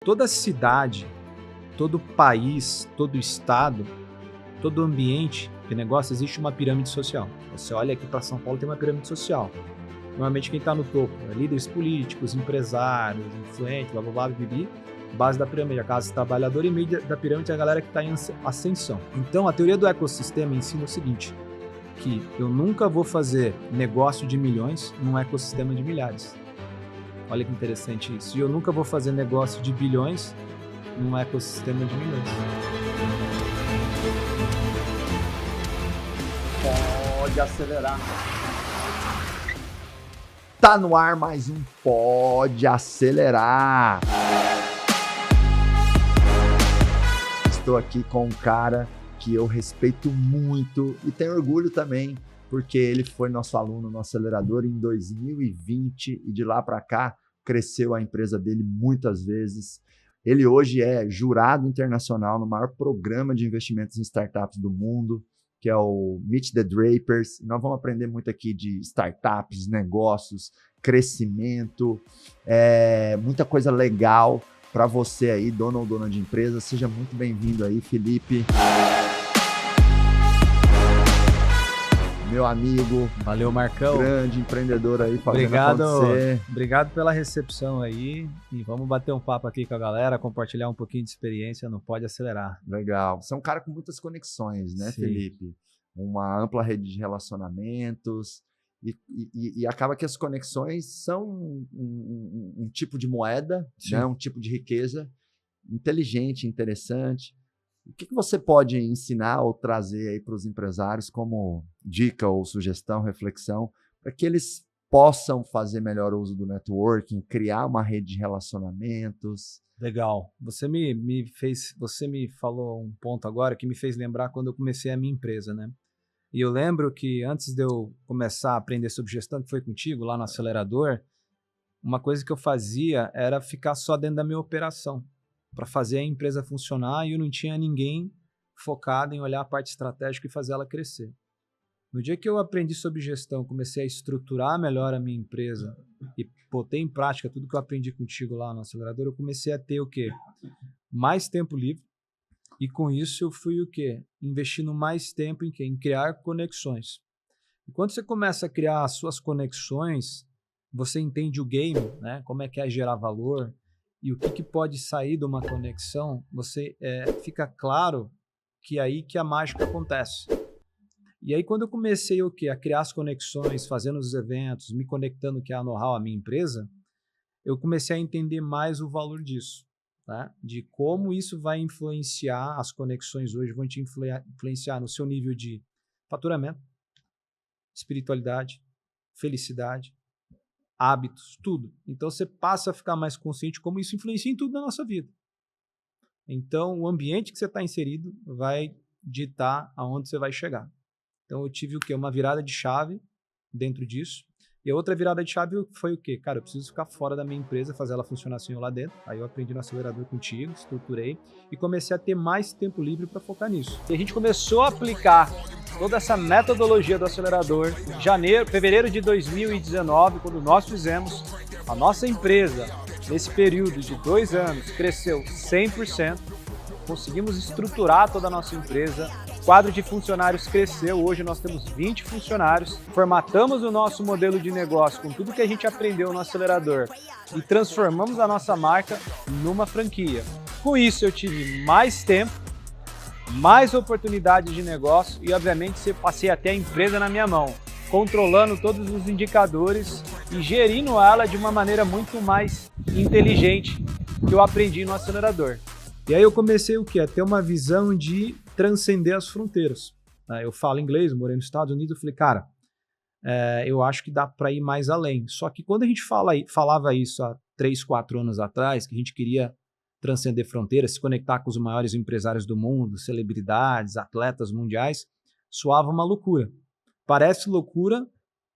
toda cidade, todo país, todo estado, todo ambiente de negócio existe uma pirâmide social. Você olha aqui para São Paulo, tem uma pirâmide social. Normalmente quem está no topo é líderes políticos, empresários, influentes, blá blá blá, bibi. Base da pirâmide, a classe trabalhadora, e meio da pirâmide é a galera que está em ascensão. Então a teoria do ecossistema ensina o seguinte, que eu nunca vou fazer negócio de milhões num ecossistema de milhares. Olha que interessante isso. E eu nunca vou fazer negócio de bilhões num ecossistema de milhões. Pode acelerar. Tá no ar mais um Pode Acelerar. Estou aqui com um cara que eu respeito muito e tenho orgulho também, porque ele foi nosso aluno no acelerador em 2020 e de lá para cá cresceu a empresa dele muitas vezes. Ele hoje é jurado internacional no maior programa de investimentos em startups do mundo, que é o Meet the Drapers. Nós vamos aprender muito aqui de startups, negócios, crescimento, muita coisa legal para você aí, dono ou dona de empresa. Seja muito bem-vindo aí, Felipe. Meu amigo. Valeu, Marcão. Grande empreendedor aí, fazendo acontecer. Obrigado pela recepção aí. E vamos bater um papo aqui com a galera, compartilhar um pouquinho de experiência no Pode Acelerar. Legal. Você é um cara com muitas conexões, né, Sim. Felipe? Uma ampla rede de relacionamentos. E acaba que as conexões são um tipo de moeda, né? Um tipo de riqueza inteligente, interessante. O que você pode ensinar ou trazer aí para os empresários como dica ou sugestão, reflexão, para que eles possam fazer melhor uso do networking, criar uma rede de relacionamentos? Legal. Você me falou um ponto agora que me fez lembrar quando eu comecei a minha empresa, né? E eu lembro que antes de eu começar a aprender sobre gestão, que foi contigo lá no acelerador, uma coisa que eu fazia era ficar só dentro da minha operação, para fazer a empresa funcionar, e eu não tinha ninguém focado em olhar a parte estratégica e fazer ela crescer. No dia que eu aprendi sobre gestão, comecei a estruturar melhor a minha empresa e botei em prática tudo que eu aprendi contigo lá no acelerador, eu comecei a ter o quê? Mais tempo livre. E com isso eu fui o quê? Investindo mais tempo em quê? Em criar conexões. E quando você começa a criar as suas conexões, você entende o game, né? Como é que é gerar valor e o que pode sair de uma conexão, você fica claro que é aí que a mágica acontece. E aí quando eu comecei o quê? A criar as conexões, fazendo os eventos, me conectando que é a know-how, a minha empresa, eu comecei a entender mais o valor disso. Tá? De como isso vai influenciar, as conexões hoje vão te influenciar no seu nível de faturamento, espiritualidade, felicidade, hábitos, tudo. Então você passa a ficar mais consciente como isso influencia em tudo na nossa vida. Então o ambiente que você está inserido vai ditar aonde você vai chegar. Então eu tive o quê? Uma virada de chave dentro disso. E a outra virada de chave foi o quê? Cara, eu preciso ficar fora da minha empresa, fazer ela funcionar assim lá dentro. Aí eu aprendi no acelerador contigo, estruturei e comecei a ter mais tempo livre para focar nisso. E a gente começou a aplicar toda essa metodologia do acelerador em fevereiro de 2019, quando nós fizemos a nossa empresa, nesse período de 2 anos, cresceu 100%. Conseguimos estruturar toda a nossa empresa, o quadro de funcionários cresceu, hoje nós temos 20 funcionários, formatamos o nosso modelo de negócio com tudo que a gente aprendeu no acelerador e transformamos a nossa marca numa franquia. Com isso eu tive mais tempo, mais oportunidades de negócio e obviamente passei até a empresa na minha mão, controlando todos os indicadores e gerindo ela de uma maneira muito mais inteligente que eu aprendi no acelerador. E aí eu comecei o quê? A ter uma visão de transcender as fronteiras. Eu falo inglês, morei nos Estados Unidos, eu falei, cara, eu acho que dá para ir mais além. Só que quando a gente falava isso há 3, 4 anos atrás, que a gente queria transcender fronteiras, se conectar com os maiores empresários do mundo, celebridades, atletas mundiais, soava uma loucura. Parece loucura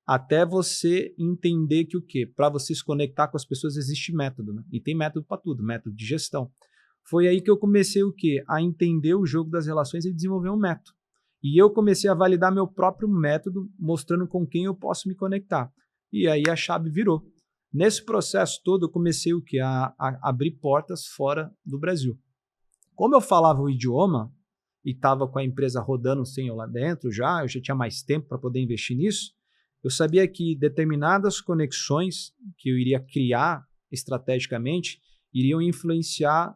até você entender que o quê? Para você se conectar com as pessoas existe método, né? E tem método para tudo, método de gestão. Foi aí que eu comecei o quê? A entender o jogo das relações e desenvolver um método. E eu comecei a validar meu próprio método, mostrando com quem eu posso me conectar. E aí a chave virou. Nesse processo todo, eu comecei o quê? A abrir portas fora do Brasil. Como eu falava o idioma e estava com a empresa rodando sem eu lá dentro eu já tinha mais tempo para poder investir nisso, eu sabia que determinadas conexões que eu iria criar estrategicamente iriam influenciar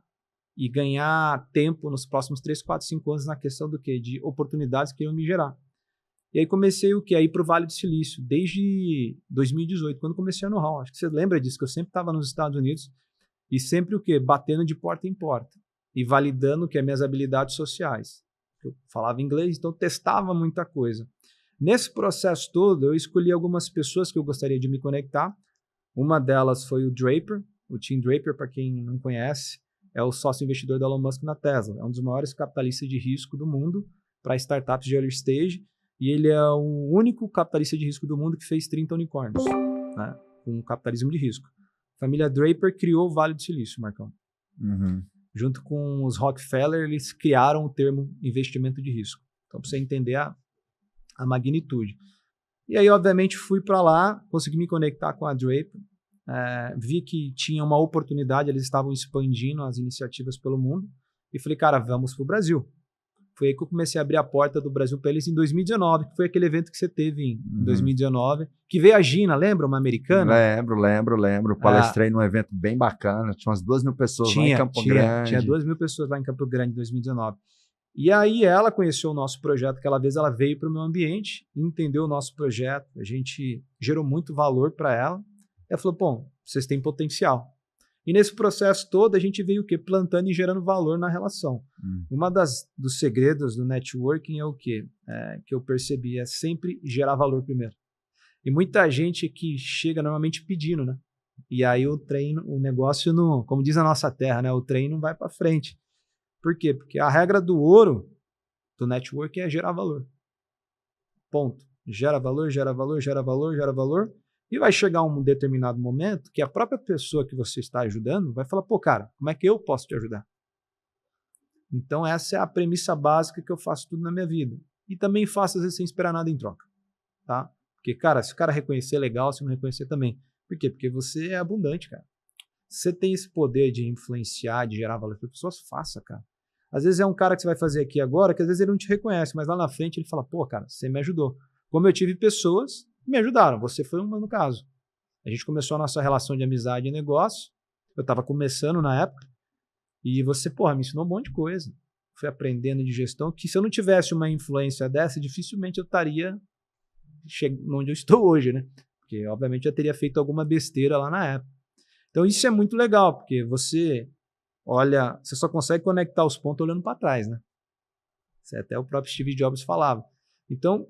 e ganhar tempo nos próximos 3, 4, 5 anos na questão do quê? De oportunidades que iam me gerar. E aí comecei o quê? A ir para o Vale do Silício, desde 2018, quando comecei a know-how. Acho que você lembra disso, que eu sempre estava nos Estados Unidos e sempre o quê? Batendo de porta em porta e validando que as minhas habilidades sociais. Eu falava inglês, então testava muita coisa. Nesse processo todo, eu escolhi algumas pessoas que eu gostaria de me conectar. Uma delas foi o Draper. O Tim Draper, para quem não conhece, é o sócio investidor da Elon Musk na Tesla. É um dos maiores capitalistas de risco do mundo para startups de early stage. E ele é o único capitalista de risco do mundo que fez 30 unicórnios, né, com capitalismo de risco. A família Draper criou o Vale do Silício, Marcão. Junto com os Rockefeller, eles criaram o termo investimento de risco. Então, para você entender a magnitude. E aí, obviamente, fui para lá, consegui me conectar com a Draper, vi que tinha uma oportunidade, eles estavam expandindo as iniciativas pelo mundo, e falei, cara, vamos para o Brasil. Foi aí que eu comecei a abrir a porta do Brasil para eles em 2019, que foi aquele evento que você teve em 2019, que veio a Gina, lembra? Uma americana? Lembro. Palestrei num evento bem bacana, tinha umas 2.000 pessoas lá em Campo Grande. Tinha 2.000 pessoas lá em Campo Grande em 2019. E aí ela conheceu o nosso projeto, aquela vez ela veio para o meu ambiente, entendeu o nosso projeto, a gente gerou muito valor para ela. Ela falou, pô, vocês têm potencial. E nesse processo todo a gente veio o quê? Plantando e gerando valor na relação. Uma dos segredos do networking é o quê? Que eu percebi, é sempre gerar valor primeiro. E muita gente que chega normalmente pedindo, né? E aí o negócio, como diz a nossa terra, né? O trem não vai para frente. Por quê? Porque a regra do ouro do networking é gerar valor. Ponto. Gera valor, gera valor, gera valor, gera valor. E vai chegar um determinado momento que a própria pessoa que você está ajudando vai falar, pô, cara, como é que eu posso te ajudar? Então essa é a premissa básica que eu faço tudo na minha vida. E também faço às vezes sem esperar nada em troca. Tá? Porque, cara, se o cara reconhecer, legal, se não reconhecer também. Por quê? Porque você é abundante, cara. Você tem esse poder de influenciar, de gerar valor para as pessoas, faça, cara. Às vezes é um cara que você vai fazer aqui agora, que às vezes ele não te reconhece, mas lá na frente ele fala, pô, cara, você me ajudou. Como eu tive pessoas me ajudaram, você foi uma no caso. A gente começou a nossa relação de amizade e negócio, eu estava começando na época, e você, porra, me ensinou um monte de coisa. Fui aprendendo de gestão, que se eu não tivesse uma influência dessa, dificilmente eu estaria onde eu estou hoje, né? Porque, obviamente, eu teria feito alguma besteira lá na época. Então, isso é muito legal, porque você olha, você só consegue conectar os pontos olhando para trás, né? Isso até o próprio Steve Jobs falava. Então,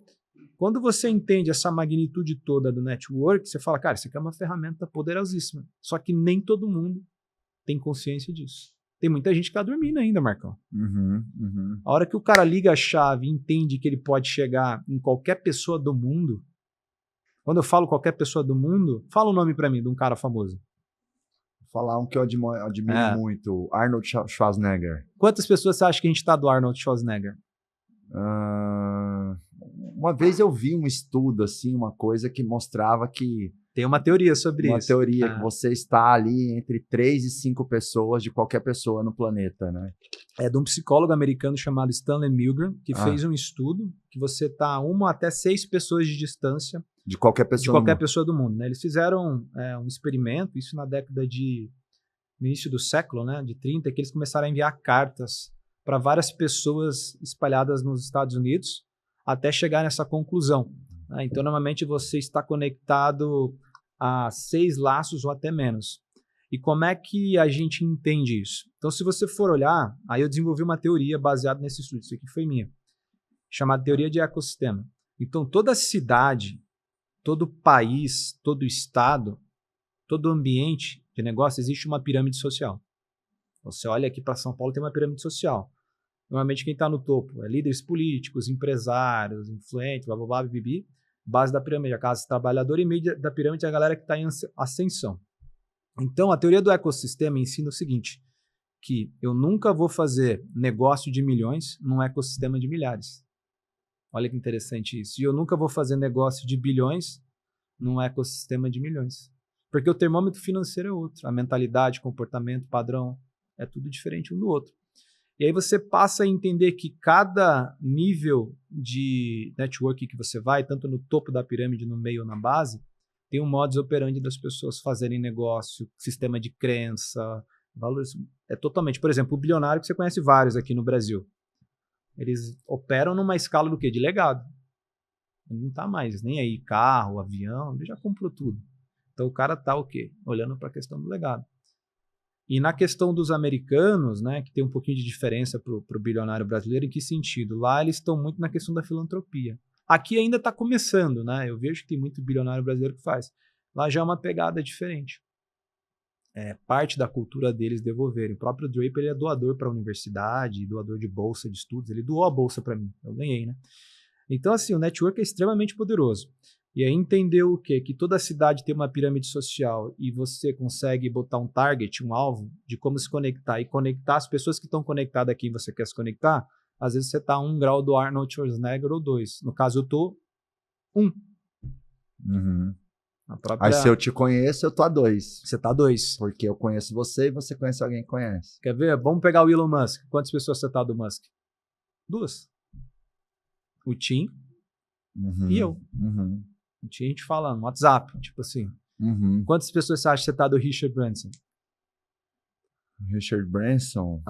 quando você entende essa magnitude toda do network, você fala, cara, isso aqui é uma ferramenta poderosíssima. Só que nem todo mundo tem consciência disso. Tem muita gente que tá dormindo ainda, Marcão. A hora que o cara liga a chave e entende que ele pode chegar em qualquer pessoa do mundo, quando eu falo qualquer pessoa do mundo, fala o nome pra mim de um cara famoso. Vou falar um que eu admiro muito, Arnold Schwarzenegger. Quantas pessoas você acha que a gente tá do Arnold Schwarzenegger? Uma vez eu vi um estudo, assim, uma coisa que mostrava que... Tem uma teoria sobre isso. Uma teoria que você está ali entre 3 e 5 pessoas de qualquer pessoa no planeta, né? É de um psicólogo americano chamado Stanley Milgram, que fez um estudo que você está 1 até 6 pessoas de distância de qualquer pessoa do mundo. Né? Eles fizeram um experimento, isso na década no início do século, né, de 30, que eles começaram a enviar cartas para várias pessoas espalhadas nos Estados Unidos até chegar nessa conclusão. Né? Então, normalmente você está conectado a 6 laços ou até menos. E como é que a gente entende isso? Então, se você for olhar, aí eu desenvolvi uma teoria baseada nesse estudo, isso aqui foi minha, chamada teoria de ecossistema. Então, toda cidade, todo país, todo estado, todo ambiente de negócio, existe uma pirâmide social. Você olha aqui para São Paulo, tem uma pirâmide social. Normalmente quem está no topo é líderes políticos, empresários, influentes, blá, blá, blá, bibi. Base da pirâmide, a classe trabalhadora, e meio da pirâmide é a galera que está em ascensão. Então, a teoria do ecossistema ensina o seguinte, que eu nunca vou fazer negócio de milhões num ecossistema de milhares. Olha que interessante isso. E eu nunca vou fazer negócio de bilhões num ecossistema de milhões. Porque o termômetro financeiro é outro. A mentalidade, comportamento, padrão, é tudo diferente um do outro. E aí você passa a entender que cada nível de network que você vai, tanto no topo da pirâmide, no meio ou na base, tem um modus operandi das pessoas fazerem negócio, sistema de crença, valores. É totalmente. Por exemplo, o bilionário, que você conhece vários aqui no Brasil, eles operam numa escala do quê? De legado. Ele não tá mais nem aí, carro, avião, ele já comprou tudo. Então o cara tá o quê? Olhando para a questão do legado. E na questão dos americanos, né, que tem um pouquinho de diferença pro bilionário brasileiro, em que sentido? Lá eles estão muito na questão da filantropia. Aqui ainda está começando, né? Eu vejo que tem muito bilionário brasileiro que faz. Lá já é uma pegada diferente. É parte da cultura deles devolverem. O próprio Draper, ele é doador para a universidade, doador de bolsa de estudos. Ele doou a bolsa para mim, eu ganhei, né? Então, assim, o network é extremamente poderoso. E aí entender o quê? Que toda cidade tem uma pirâmide social e você consegue botar um target, um alvo de como se conectar e conectar as pessoas que estão conectadas a quem você quer se conectar. Às vezes você está a 1 grau do Arnold Schwarzenegger ou 2. No caso, eu tô 1. Uhum. Própria... Aí se eu te conheço, eu tô a 2. Você tá 2. Porque eu conheço você e você conhece alguém que conhece. Quer ver? Vamos pegar o Elon Musk. Quantas pessoas você tá do Musk? 2. O Tim e eu. Uhum. O Tim a gente fala no WhatsApp, tipo assim. Uhum. Quantas pessoas você acha que você tá do Richard Branson? Richard Branson?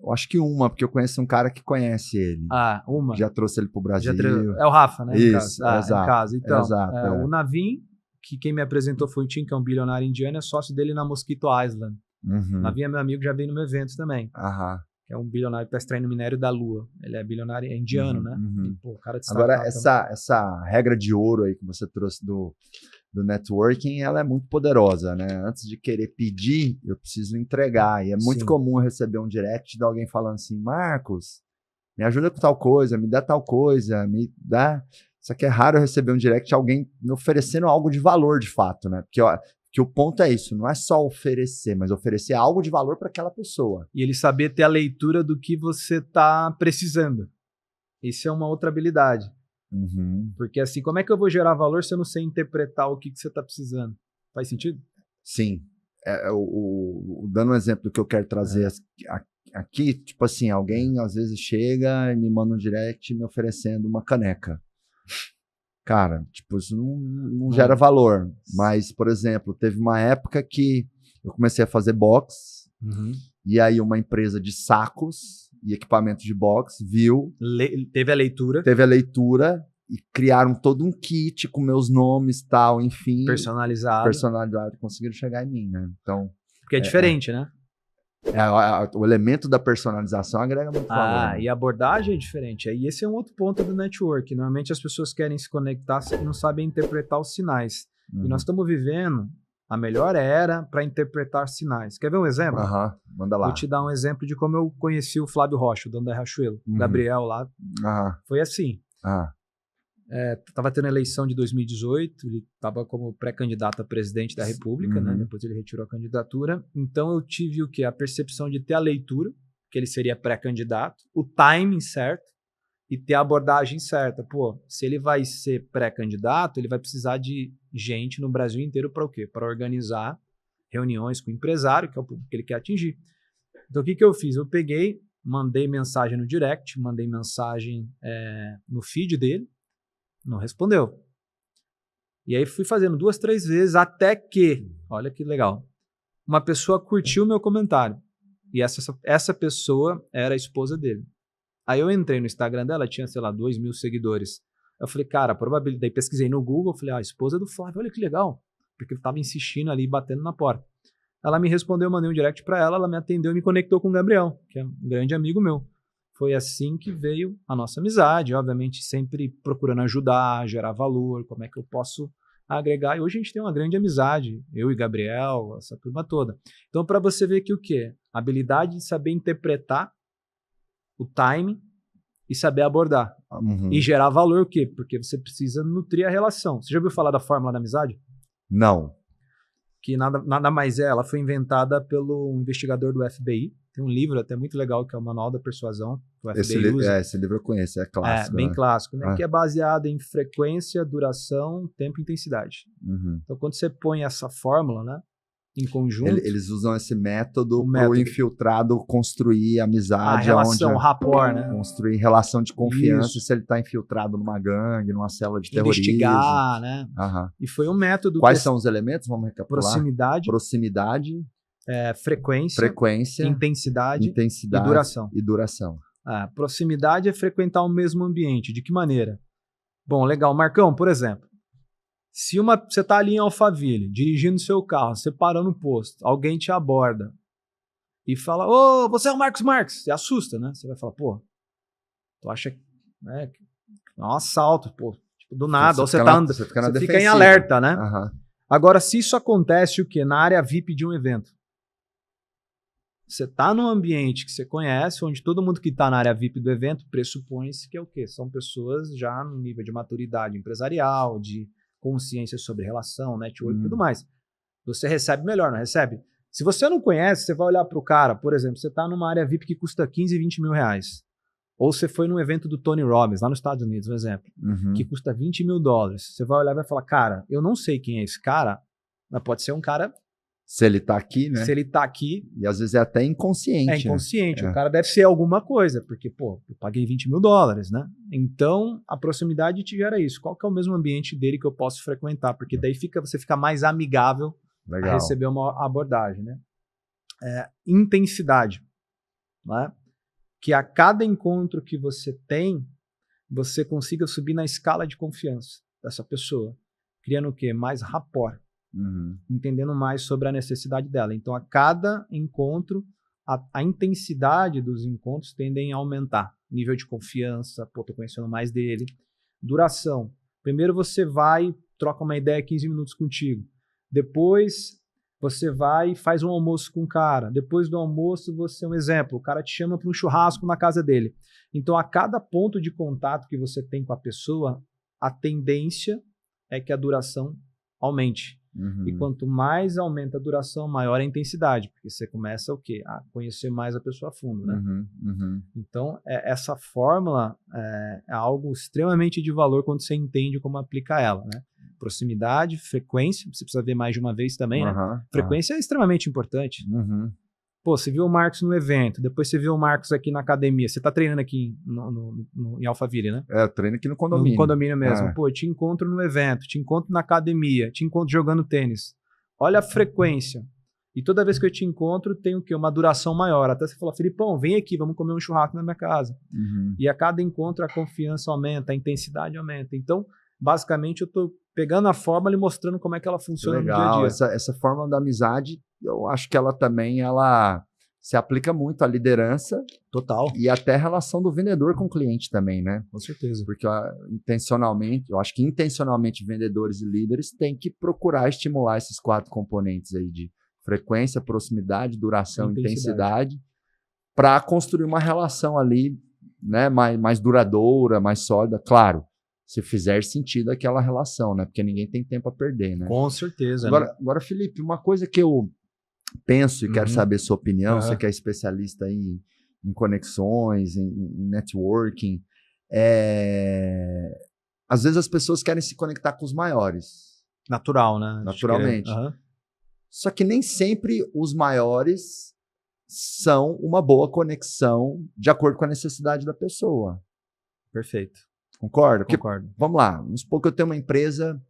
Eu acho que uma, porque eu conheço um cara que conhece ele. Uma. Já trouxe ele pro Brasil. É o Rafa, né? Isso, exato. Em casa. Então, exato, o Navin, que quem me apresentou foi o Tim, que é um bilionário indiano, é sócio dele na Mosquito Island. Uhum. Navin é meu amigo, já veio no meu evento também. Aham. Que é um bilionário que está extraindo minério da Lua. Ele é bilionário, é indiano, né? E, pô, cara de Agora, essa regra de ouro aí que você trouxe do networking, ela é muito poderosa, né? Antes de querer pedir, eu preciso entregar. E é muito comum eu receber um direct de alguém falando assim, Marcos, me ajuda com tal coisa, me dá tal coisa, me dá... Só que é raro eu receber um direct de alguém me oferecendo algo de valor, de fato, né? Porque o ponto é isso, não é só oferecer, mas oferecer algo de valor para aquela pessoa. E ele saber ter a leitura do que você está precisando. Isso é uma outra habilidade. Uhum. Porque assim, como é que eu vou gerar valor se eu não sei interpretar o que você está precisando? Faz sentido? Sim. Dando um exemplo do que eu quero trazer aqui, tipo assim, alguém às vezes chega e me manda um direct me oferecendo uma caneca. Cara, tipo, isso não gera valor. Mas, por exemplo, teve uma época que eu comecei a fazer boxe, e aí uma empresa de sacos e equipamentos de boxe viu... Teve a leitura. Teve a leitura e criaram todo um kit com meus nomes e tal, enfim. Personalizado. Conseguiram chegar em mim, né? Então... Porque é diferente, né? O elemento da personalização agrega muito valor. E a abordagem é diferente. E esse é um outro ponto do network. Normalmente as pessoas querem se conectar e não sabem interpretar os sinais. E nós estamos vivendo a melhor era para interpretar sinais. Quer ver um exemplo? Manda lá. Vou te dar um exemplo de como eu conheci o Flávio Rocha, o dono da Riachuelo. O Gabriel lá. Foi assim. Estava tendo a eleição de 2018, ele estava como pré-candidato a presidente da República, né? Depois ele retirou a candidatura. Então eu tive o quê? A percepção de ter a leitura, que ele seria pré-candidato, o timing certo e ter a abordagem certa. Pô, se ele vai ser pré-candidato, ele vai precisar de gente no Brasil inteiro para o quê? Para organizar reuniões com o empresário, que é o público que ele quer atingir. Então o que eu fiz? Eu peguei, mandei mensagem no direct, mandei mensagem no feed dele, não respondeu. E aí fui fazendo 2, 3 vezes até que, olha que legal, uma pessoa curtiu o meu comentário. E essa pessoa era a esposa dele. Aí eu entrei no Instagram dela, tinha, sei lá, 2.000 seguidores. Eu falei, cara, a probabilidade... Daí pesquisei no Google, falei, a esposa do Flávio, olha que legal. Porque ele tava insistindo ali, batendo na porta. Ela me respondeu, eu mandei um direct pra ela, ela me atendeu e me conectou com o Gabriel, que é um grande amigo meu. Foi assim que veio a nossa amizade, obviamente sempre procurando ajudar, gerar valor, como é que eu posso agregar. E hoje a gente tem uma grande amizade, eu e Gabriel, essa turma toda. Então, para você ver que o quê? A habilidade de saber interpretar o timing e saber abordar. E gerar valor o quê? Porque você precisa nutrir a relação. Você já ouviu falar da fórmula da amizade? Não. Que nada mais ela foi inventada pelo investigador do FBI, Tem um livro até muito legal que é o Manual da Persuasão, que o Esse, FBI usa. esse livro eu conheço, é clássico. Bem né? clássico, né? Que é baseado em frequência, duração, tempo e intensidade. Uhum. Então, quando você põe essa fórmula, né, em conjunto... Eles usam esse método para o método. infiltrado construir amizade. A relação, o rapport, né? Construir relação de confiança Isso. se ele está infiltrado numa gangue, numa célula de terrorismo. Investigar, né? Uhum. E foi um método... Quais são os elementos? Vamos recapitular. Proximidade. Frequência. Intensidade e duração. Proximidade é frequentar o mesmo ambiente. De que maneira? Bom, legal. Marcão, por exemplo, se você está ali em Alphaville, dirigindo seu carro, você parou no posto, alguém te aborda e fala, ô, você é o Marcos Marques. Você assusta, né? Você vai falar, pô, tu acha que é um assalto, pô, tipo, do nada. Ou você fica em alerta, né? Uhum. Agora, se isso acontece, o quê? Na área VIP de um evento. Você está num ambiente que você conhece, onde todo mundo que está na área VIP do evento pressupõe-se que é o quê? São pessoas já no nível de maturidade empresarial, de consciência sobre relação, network e tudo mais. Você recebe melhor, não recebe? Se você não conhece, você vai olhar para o cara, por exemplo, você está numa área VIP que custa 15, 20 mil reais. Ou você foi num evento do Tony Robbins, lá nos Estados Unidos, um exemplo, que custa 20 mil dólares. Você vai olhar e vai falar, cara, eu não sei quem é esse cara, mas pode ser um cara... Se ele tá aqui, né? Se ele tá aqui... E às vezes é até inconsciente. É inconsciente. Né? O cara deve ser alguma coisa, porque, pô, eu paguei 20 mil dólares, né? Então, a proximidade te gera isso. Qual que é o mesmo ambiente dele que eu posso frequentar? Porque daí você fica mais amigável a receber uma abordagem, né? Intensidade. Né? Que a cada encontro que você tem, você consiga subir na escala de confiança dessa pessoa. Criando o quê? Mais rapport. Entendendo mais sobre a necessidade dela. Então, a cada encontro, a intensidade dos encontros tendem a aumentar. Nível de confiança, pô, tô conhecendo mais dele. Duração. Primeiro você vai, troca uma ideia 15 minutos contigo. Depois você vai e faz um almoço com o cara. Depois do almoço, um exemplo, o cara te chama para um churrasco na casa dele. Então, a cada ponto de contato que você tem com a pessoa, a tendência é que a duração aumente. E quanto mais aumenta a duração, maior a intensidade, porque você começa o quê? A conhecer mais a pessoa a fundo, né? Então, essa fórmula é algo extremamente de valor quando você entende como aplicar ela, né? Proximidade, frequência, você precisa ver mais de uma vez também, né? Frequência é extremamente importante. Pô, você viu o Marcos no evento, depois você viu o Marcos aqui na academia. Você tá treinando aqui em Alphaville, né? Eu treino aqui no condomínio. No condomínio mesmo. Pô, te encontro no evento, te encontro na academia, te encontro jogando tênis. Olha a frequência. E toda vez que eu te encontro, tem o quê? Uma duração maior. Até você falou, Filipão, vem aqui, vamos comer um churrasco na minha casa. E a cada encontro a confiança aumenta, a intensidade aumenta. Então, basicamente, eu tô pegando a fórmula e mostrando como é que ela funciona no dia a dia. Essa fórmula da amizade, eu acho que ela também se aplica muito à liderança. Total. E até a relação do vendedor com o cliente também, né? Com certeza. Porque eu acho que intencionalmente vendedores e líderes têm que procurar estimular esses 4 componentes aí de frequência, proximidade, duração, intensidade, para construir uma relação ali, né, mais duradoura, mais sólida. Claro, se fizer sentido aquela relação, né? Porque ninguém tem tempo a perder, né? Com certeza. Agora, Felipe, uma coisa que eu penso e quero saber sua opinião, você que é especialista aí em conexões, em networking, às vezes as pessoas querem se conectar com os maiores. Natural, né? Naturalmente. Só que nem sempre os maiores são uma boa conexão de acordo com a necessidade da pessoa. Perfeito. Concorda? Concordo. Porque, vamos lá, vamos supor que eu tenho uma empresa,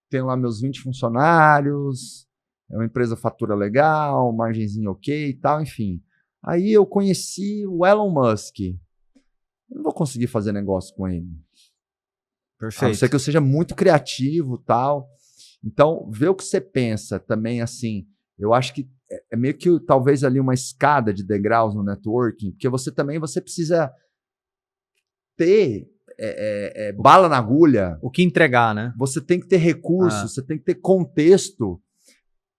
tenho lá meus 20 funcionários, é uma empresa fatura legal, margenzinha ok e tal, enfim. Aí eu conheci o Elon Musk. Eu não vou conseguir fazer negócio com ele. Perfeito. A não ser que eu seja muito criativo e tal. Então, vê o que você pensa também, assim, eu acho que é meio que talvez ali uma escada de degraus no networking, porque você precisa ter bala na agulha. O que entregar, né? Você tem que ter recursos, você tem que ter contexto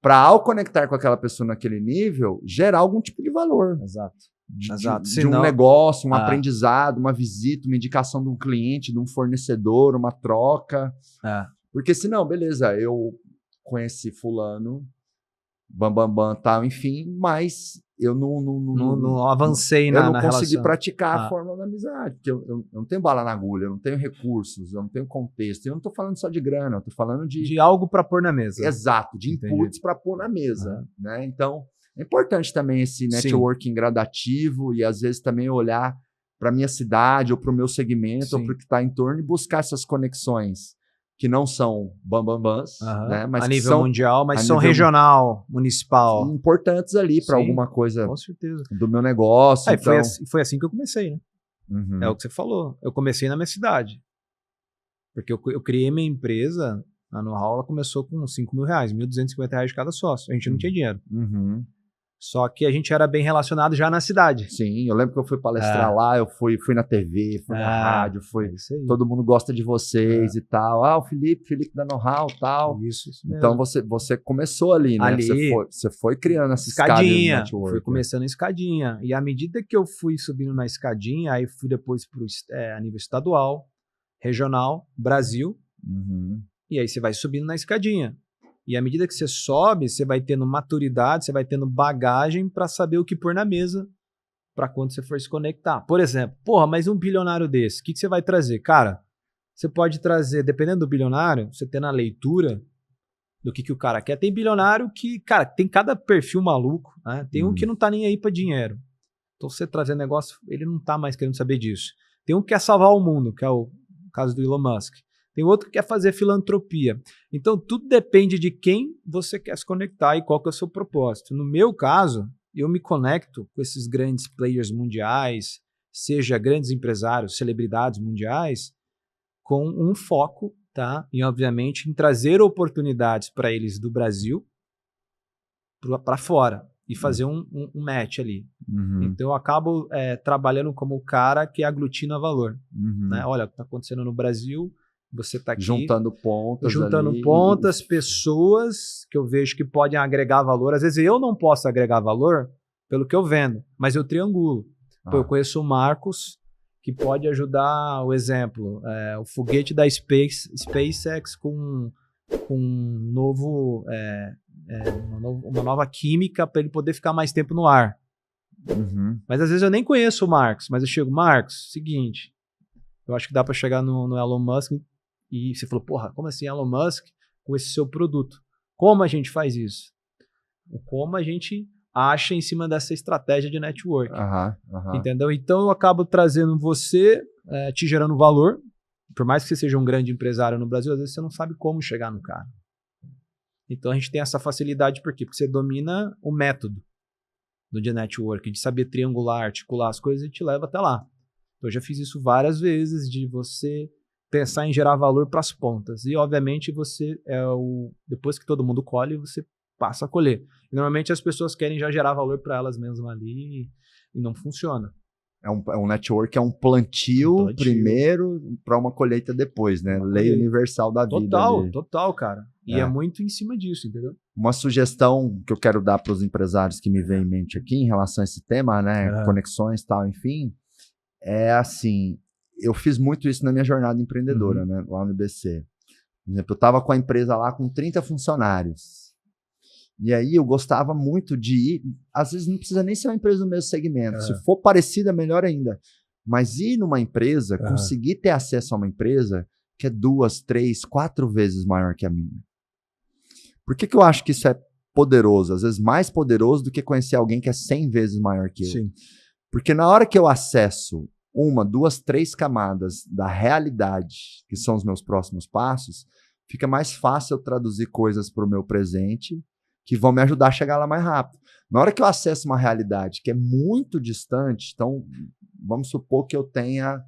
para, ao conectar com aquela pessoa naquele nível, gerar algum tipo de valor. Exato. De um negócio, um aprendizado, uma visita, uma indicação de um cliente, de um fornecedor, uma troca. Porque senão, beleza, eu conheci fulano, tal, enfim, mas eu Não avancei eu na não consegui relação. praticar a fórmula da amizade, porque eu não tenho bala na agulha, eu não tenho recursos, eu não tenho contexto. E eu não estou falando só de grana, eu estou falando De algo para pôr na mesa. Exato, de inputs para pôr na mesa. Né? Então, é importante também esse networking gradativo e às vezes também olhar para a minha cidade ou para o meu segmento ou para o que está em torno e buscar essas conexões que não são bambambãs, né? Mas a que nível são mundial, mas são regional, municipal. Importantes ali para alguma coisa com certeza. do meu negócio. Então... foi assim que eu comecei, né? É o que você falou. Eu comecei na minha cidade. Porque eu criei minha empresa, a Know-How, ela começou com R$5.000, R$1.250 de cada sócio. A gente não tinha dinheiro. Só que a gente era bem relacionado já na cidade. Sim, eu lembro que eu fui palestrar lá, eu fui na TV, fui na rádio, todo mundo gosta de vocês e tal. Ah, o Felipe da Know-How e tal. Isso então você começou ali, né? Você foi criando essa escadinha. Fui começando a escadinha. E à medida que eu fui subindo na escadinha, aí fui depois a nível estadual, regional, Brasil. E aí você vai subindo na escadinha. E à medida que você sobe, você vai tendo maturidade, você vai tendo bagagem para saber o que pôr na mesa para quando você for se conectar. Por exemplo, mas um bilionário desse, o que você vai trazer? Cara, você pode trazer, dependendo do bilionário, você tendo a leitura do que o cara quer. Tem bilionário que, cara, tem cada perfil maluco, né? Tem um que não tá nem aí para dinheiro. Então você trazer negócio, ele não tá mais querendo saber disso. Tem um que quer salvar o mundo, que é o caso do Elon Musk. Tem outro que quer fazer filantropia. Então, tudo depende de quem você quer se conectar e qual que é o seu propósito. No meu caso, eu me conecto com esses grandes players mundiais, seja grandes empresários, celebridades mundiais, com um foco, tá? E, obviamente, em trazer oportunidades para eles do Brasil para fora e fazer um match ali. Então, eu acabo trabalhando como o cara que aglutina valor. Né? Olha, o que está acontecendo no Brasil... Você está aqui juntando pontas, pessoas que eu vejo que podem agregar valor. Às vezes eu não posso agregar valor pelo que eu vendo, mas eu triangulo. Eu conheço o Marcos, que pode ajudar, o exemplo, o foguete da SpaceX com uma nova química para ele poder ficar mais tempo no ar. Mas às vezes eu nem conheço o Marcos, mas eu chego, Marcos, seguinte, eu acho que dá para chegar no Elon Musk. E você falou, como assim Elon Musk com esse seu produto? Como a gente faz isso? Como a gente acha em cima dessa estratégia de network. Entendeu? Então eu acabo trazendo você, te gerando valor. Por mais que você seja um grande empresário no Brasil, às vezes você não sabe como chegar no cara. Então a gente tem essa facilidade por quê? Porque você domina o método de network, de saber triangular, articular as coisas e te leva até lá. Então, eu já fiz isso várias vezes, de você pensar em gerar valor para as pontas. E, obviamente, você depois que todo mundo colhe, você passa a colher. E, normalmente, as pessoas querem já gerar valor para elas mesmas ali e não funciona. É um network, é um plantio primeiro para uma colheita depois, né? Lei universal da vida. Total, cara. E é muito em cima disso, entendeu? Uma sugestão que eu quero dar para os empresários que me vêm em mente aqui em relação a esse tema, né? Conexões e tal, enfim... É assim, eu fiz muito isso na minha jornada empreendedora, né, lá no IBC. Por exemplo, eu estava com a empresa lá com 30 funcionários. E aí eu gostava muito de ir, às vezes não precisa nem ser uma empresa do mesmo segmento, se for parecida, melhor ainda. Mas ir numa empresa, conseguir ter acesso a uma empresa que é 2, 3, 4 vezes maior que a minha. Por que eu acho que isso é poderoso? Às vezes mais poderoso do que conhecer alguém que é 100 vezes maior que eu. Sim. Porque na hora que eu acesso 1, 2, 3 camadas da realidade, que são os meus próximos passos, fica mais fácil eu traduzir coisas para o meu presente que vão me ajudar a chegar lá mais rápido. Na hora que eu acesso uma realidade que é muito distante, então vamos supor que eu tenha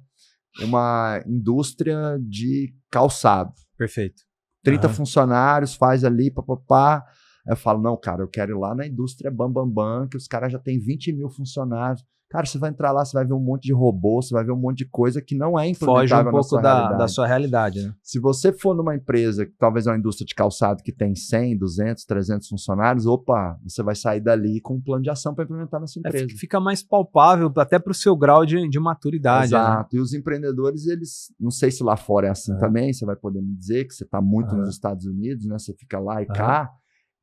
uma indústria de calçado. Perfeito. 30 funcionários, faz ali, papapá. Aí eu falo, não, cara, eu quero ir lá na indústria bam, que os caras já têm 20 mil funcionários. Cara, você vai entrar lá, você vai ver um monte de robô, você vai ver um monte de coisa que não é implementável na sua realidade. Foge um pouco da sua realidade, né? Se você for numa empresa, que talvez é uma indústria de calçado que tem 100, 200, 300 funcionários, opa, você vai sair dali com um plano de ação para implementar na sua empresa. Fica mais palpável até para o seu grau de maturidade. Exato. Né? E os empreendedores, eles, não sei se lá fora é assim também, você vai poder me dizer que você está muito nos Estados Unidos, né? Você fica lá e cá,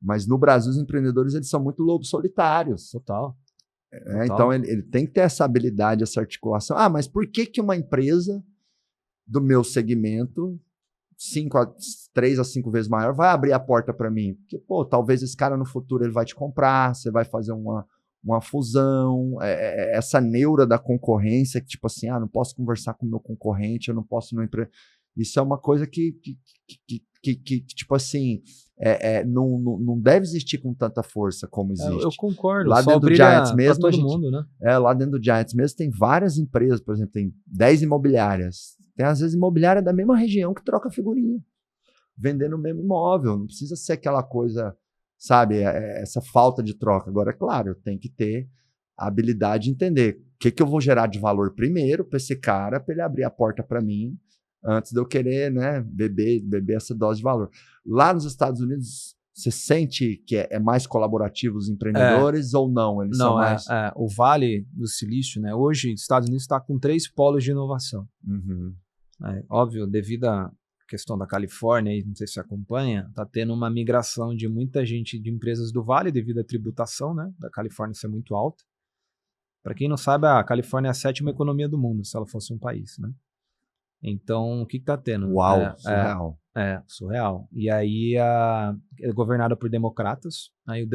mas no Brasil os empreendedores, eles são muito lobos solitários. Total. Então, ele tem que ter essa habilidade, essa articulação. Ah, mas por que uma empresa do meu segmento, 3 a 5 vezes maior, vai abrir a porta para mim? Porque, pô, talvez esse cara no futuro ele vai te comprar, você vai fazer uma fusão, essa neura da concorrência, que tipo assim, não posso conversar com o meu concorrente, eu não posso... Isso é uma coisa que tipo assim, não deve existir com tanta força como existe. Eu concordo. Lá dentro do Giants mesmo, todo mundo, né? Lá dentro do Giants mesmo tem várias empresas, por exemplo, tem 10 imobiliárias. Tem às vezes imobiliária da mesma região que troca figurinha, vendendo o mesmo imóvel. Não precisa ser aquela coisa, sabe, essa falta de troca. Agora, é claro, eu tenho que ter a habilidade de entender o que eu vou gerar de valor primeiro para esse cara, para ele abrir a porta para mim, antes de eu querer, né, beber essa dose de valor. Lá nos Estados Unidos, você sente que é mais colaborativo os empreendedores ou não? Eles são mais... O Vale do Silício, né? Hoje, os Estados Unidos está com 3 polos de inovação. Uhum. Óbvio, devido à questão da Califórnia, aí, não sei se você acompanha, está tendo uma migração de muita gente de empresas do Vale devido à tributação, né, da Califórnia ser muito alta. Para quem não sabe, a Califórnia é a 7ª economia do mundo, se ela fosse um país, né? Então, o que está tendo? Uau, surreal. Surreal. E aí é governada por democratas. Aí o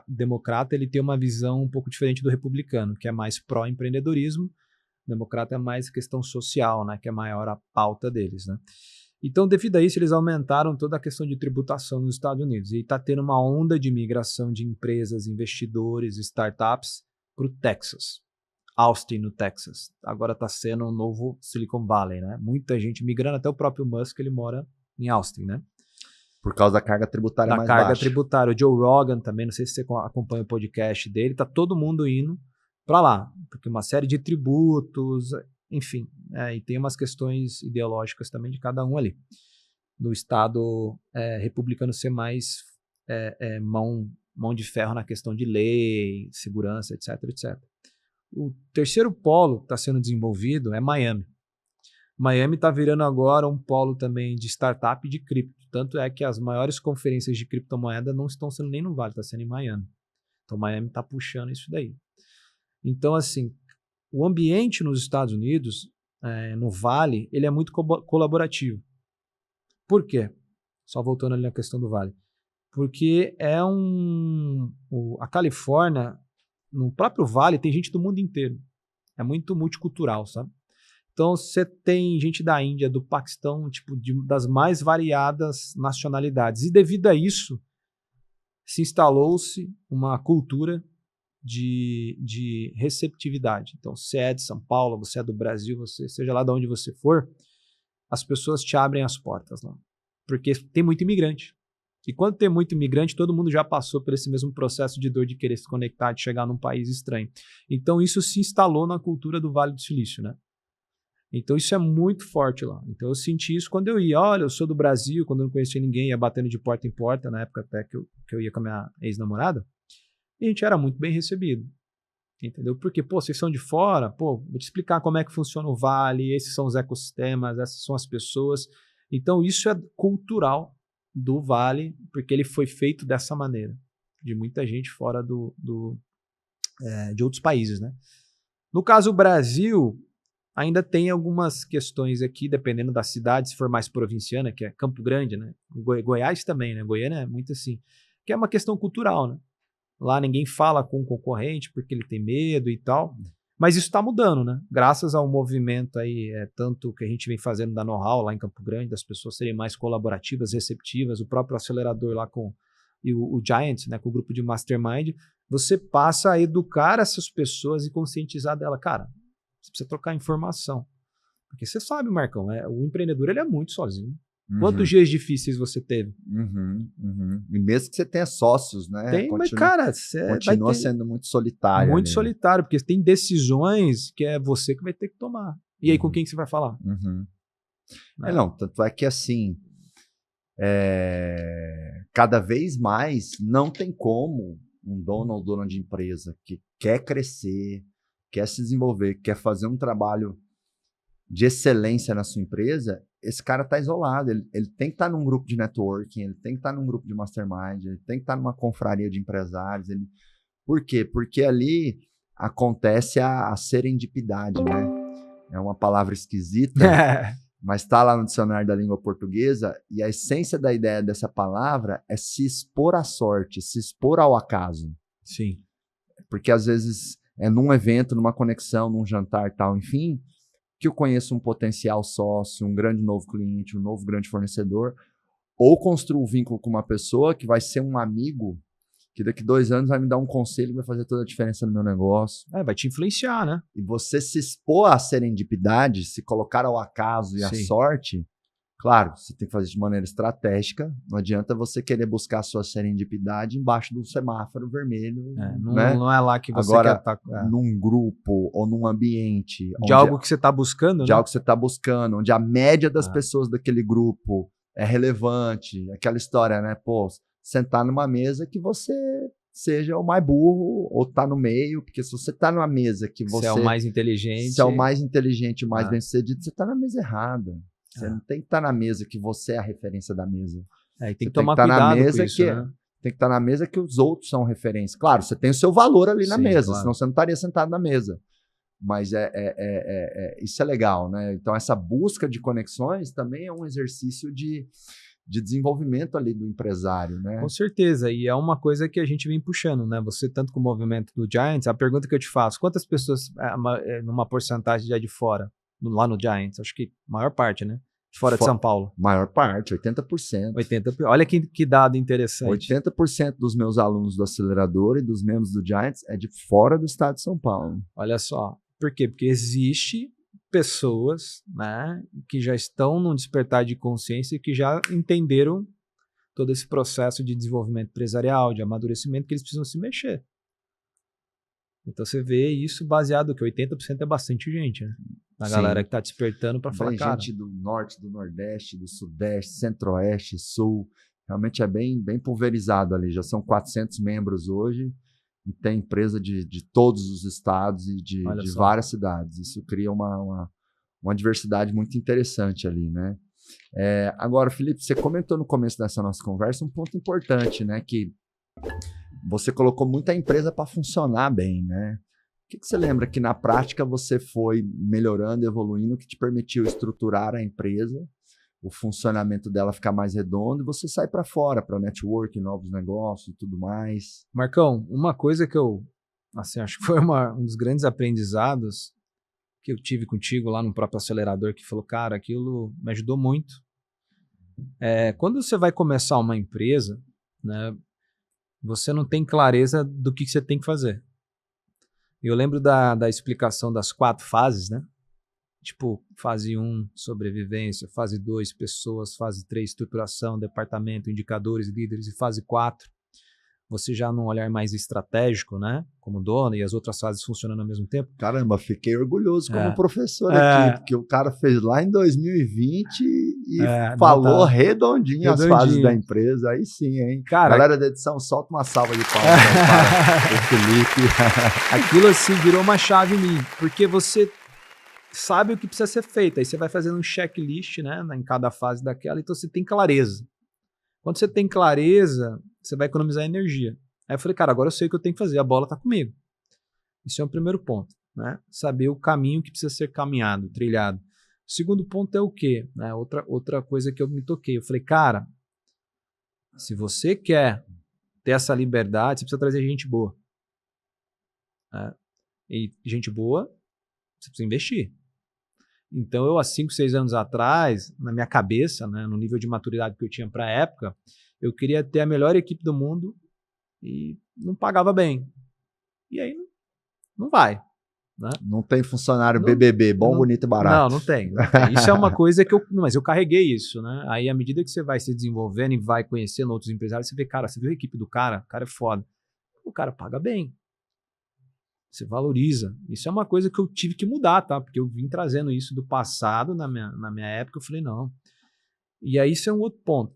democrata ele tem uma visão um pouco diferente do republicano, que é mais pró-empreendedorismo. O democrata é mais questão social, né, que é maior a pauta deles, né? Então, devido a isso, eles aumentaram toda a questão de tributação nos Estados Unidos. E está tendo uma onda de migração de empresas, investidores, startups para o Texas. Austin, no Texas. Agora está sendo um novo Silicon Valley, né? Muita gente migrando, até o próprio Musk, ele mora em Austin, né? Por causa da carga tributária mais baixa. Da carga tributária. O Joe Rogan também, não sei se você acompanha o podcast dele, tá todo mundo indo para lá, porque uma série de tributos, enfim, e tem umas questões ideológicas também de cada um ali. Do Estado republicano ser mais mão de ferro na questão de lei, segurança, etc, etc. O terceiro polo que está sendo desenvolvido é Miami. Miami está virando agora um polo também de startup e de cripto. Tanto é que as maiores conferências de criptomoeda não estão sendo nem no Vale, está sendo em Miami. Então Miami está puxando isso daí. Então, assim, o ambiente nos Estados Unidos, no Vale, ele é muito colaborativo. Por quê? Só voltando ali na questão do Vale. Porque a Califórnia, no próprio Vale, tem gente do mundo inteiro. É muito multicultural, sabe? Então, você tem gente da Índia, do Paquistão, tipo, das mais variadas nacionalidades. E devido a isso, se instalou-se uma cultura de receptividade. Então, você é de São Paulo, você é do Brasil, seja lá de onde você for, as pessoas te abrem as portas lá. Porque tem muito imigrante. E quando tem muito imigrante, todo mundo já passou por esse mesmo processo de dor de querer se conectar, de chegar num país estranho. Então, isso se instalou na cultura do Vale do Silício, né? Então, isso é muito forte lá. Então, eu senti isso quando eu ia. Olha, eu sou do Brasil, quando eu não conhecia ninguém, ia batendo de porta em porta, na época até que eu ia com a minha ex-namorada, e a gente era muito bem recebido. Entendeu? Porque, vocês são de fora, vou te explicar como é que funciona o Vale, esses são os ecossistemas, essas são as pessoas. Então, isso é cultural do Vale, porque ele foi feito dessa maneira, de muita gente fora de outros países, né? No caso, o Brasil ainda tem algumas questões aqui, dependendo da cidade, se for mais provinciana, que é Campo Grande, né? Goiás também, né? Goiânia é muito assim, que é uma questão cultural, né? Lá ninguém fala com o concorrente porque ele tem medo e tal. Mas isso está mudando, né? Graças ao movimento aí, tanto que a gente vem fazendo da know-how lá em Campo Grande, das pessoas serem mais colaborativas, receptivas, o próprio acelerador lá e o Giants, né, com o grupo de Mastermind, você passa a educar essas pessoas e conscientizar dela. Cara, você precisa trocar informação. Porque você sabe, Marcão, o empreendedor ele é muito sozinho. Uhum. Quantos dias difíceis você teve? E mesmo que você tenha sócios, né? Mas, cara, continua sendo muito solitário. Muito solitário, porque tem decisões que é você que vai ter que tomar. E aí, com quem que você vai falar? Tanto é que assim, cada vez mais não tem como um dono ou dona de empresa que quer crescer, quer se desenvolver, quer fazer um trabalho de excelência na sua empresa, esse cara está isolado, ele tem que estar num grupo de networking, ele tem que estar num grupo de mastermind, ele tem que estar numa confraria de empresários. Por quê? Porque ali acontece a serendipidade, né? É uma palavra esquisita, mas está lá no dicionário da língua portuguesa, e a essência da ideia dessa palavra é se expor à sorte, se expor ao acaso. Sim. Porque às vezes é num evento, numa conexão, num jantar tal, enfim, que eu conheço um potencial sócio, um grande novo cliente, um novo grande fornecedor, ou construo um vínculo com uma pessoa que vai ser um amigo, que daqui 2 anos vai me dar um conselho que vai fazer toda a diferença no meu negócio. Vai te influenciar, né? E você se expor à serendipidade, se colocar ao acaso e à sorte, claro, você tem que fazer de maneira estratégica. Não adianta você querer buscar a sua serendipidade embaixo do semáforo vermelho. Não é lá que você agora, quer estar. Num grupo ou num ambiente. De algo que você está buscando, de algo que você está buscando, onde a média das pessoas daquele grupo é relevante. Aquela história, né? Pô, sentar numa mesa que você seja o mais burro ou tá no meio, porque se você tá numa mesa que você é o mais inteligente, se é o mais inteligente, o mais bem-sucedido, você tá na mesa errada. Você não tem que estar na mesa que você é a referência da mesa. E tem que tomar cuidado com isso, né? Tem que estar na mesa que os outros são referência. Claro, você tem o seu valor ali na mesa, claro. Senão você não estaria sentado na mesa. Mas isso é legal, né? Então essa busca de conexões também é um exercício de desenvolvimento ali do empresário, né? Com certeza, e é uma coisa que a gente vem puxando, né? Você, tanto com o movimento do Giants, a pergunta que eu te faço, quantas pessoas, numa porcentagem já de fora, lá no Giants? Acho que a maior parte, né? De fora de São Paulo. Maior parte, 80%. 80%. Olha que dado interessante. 80% dos meus alunos do acelerador e dos membros do Giants é de fora do estado de São Paulo. Olha só. Por quê? Porque existe pessoas, né, que já estão num despertar de consciência e que já entenderam todo esse processo de desenvolvimento empresarial, de amadurecimento, que eles precisam se mexer. Então você vê isso baseado que 80% é bastante gente, né? A galera que está despertando para falar, cara... gente do norte, do nordeste, do sudeste, centro-oeste, sul. Realmente é bem pulverizado ali. Já são 400 membros hoje e tem empresa de todos os estados e de várias cidades. Isso cria uma diversidade muito interessante ali, né? Agora, Felipe, você comentou no começo dessa nossa conversa um ponto importante, né? Que você colocou muita empresa para funcionar bem, né? O que você lembra que na prática você foi melhorando, evoluindo, que te permitiu estruturar a empresa, o funcionamento dela ficar mais redondo e você sair para fora, para network, novos negócios e tudo mais? Marcão, uma coisa que eu acho que foi um dos grandes aprendizados que eu tive contigo lá no próprio acelerador, que falou, cara, aquilo me ajudou muito. Quando você vai começar uma empresa, né, você não tem clareza do que você tem que fazer. Eu lembro da explicação das 4 fases, né? Tipo, fase 1, sobrevivência, fase 2, pessoas, fase 3, estruturação, departamento, indicadores, líderes, e fase 4, você já num olhar mais estratégico, né? Como dono, e as outras fases funcionando ao mesmo tempo. Caramba, fiquei orgulhoso como professor aqui, porque o cara fez lá em 2020 e falou redondinho as fases da empresa. Aí sim, hein? Cara, galera da edição, solta uma salva de palmas para o Felipe. Aquilo assim virou uma chave em mim, porque você sabe o que precisa ser feito. Aí você vai fazendo um checklist, né, em cada fase daquela, então você tem clareza. Quando você tem clareza, você vai economizar energia. Aí eu falei, cara, agora eu sei o que eu tenho que fazer, a bola tá comigo. Isso é o primeiro ponto, né? Saber o caminho que precisa ser caminhado, trilhado. O segundo ponto é o quê? Outra coisa que eu me toquei. Eu falei, cara, se você quer ter essa liberdade, você precisa trazer gente boa. E gente boa, você precisa investir. Então eu, há 5, 6 anos atrás, na minha cabeça, né, no nível de maturidade que eu tinha para a época, eu queria ter a melhor equipe do mundo e não pagava bem. E aí não vai. Né? Não tem funcionário BBB, bom, bonito e barato. Não tem. Isso é uma coisa que mas eu carreguei isso, né? Aí à medida que você vai se desenvolvendo e vai conhecendo outros empresários, você vê, cara, você viu a equipe do cara? O cara é foda. O cara paga bem. Você valoriza. Isso é uma coisa que eu tive que mudar, tá? Porque eu vim trazendo isso do passado, na minha época, eu falei, não. E aí isso é um outro ponto.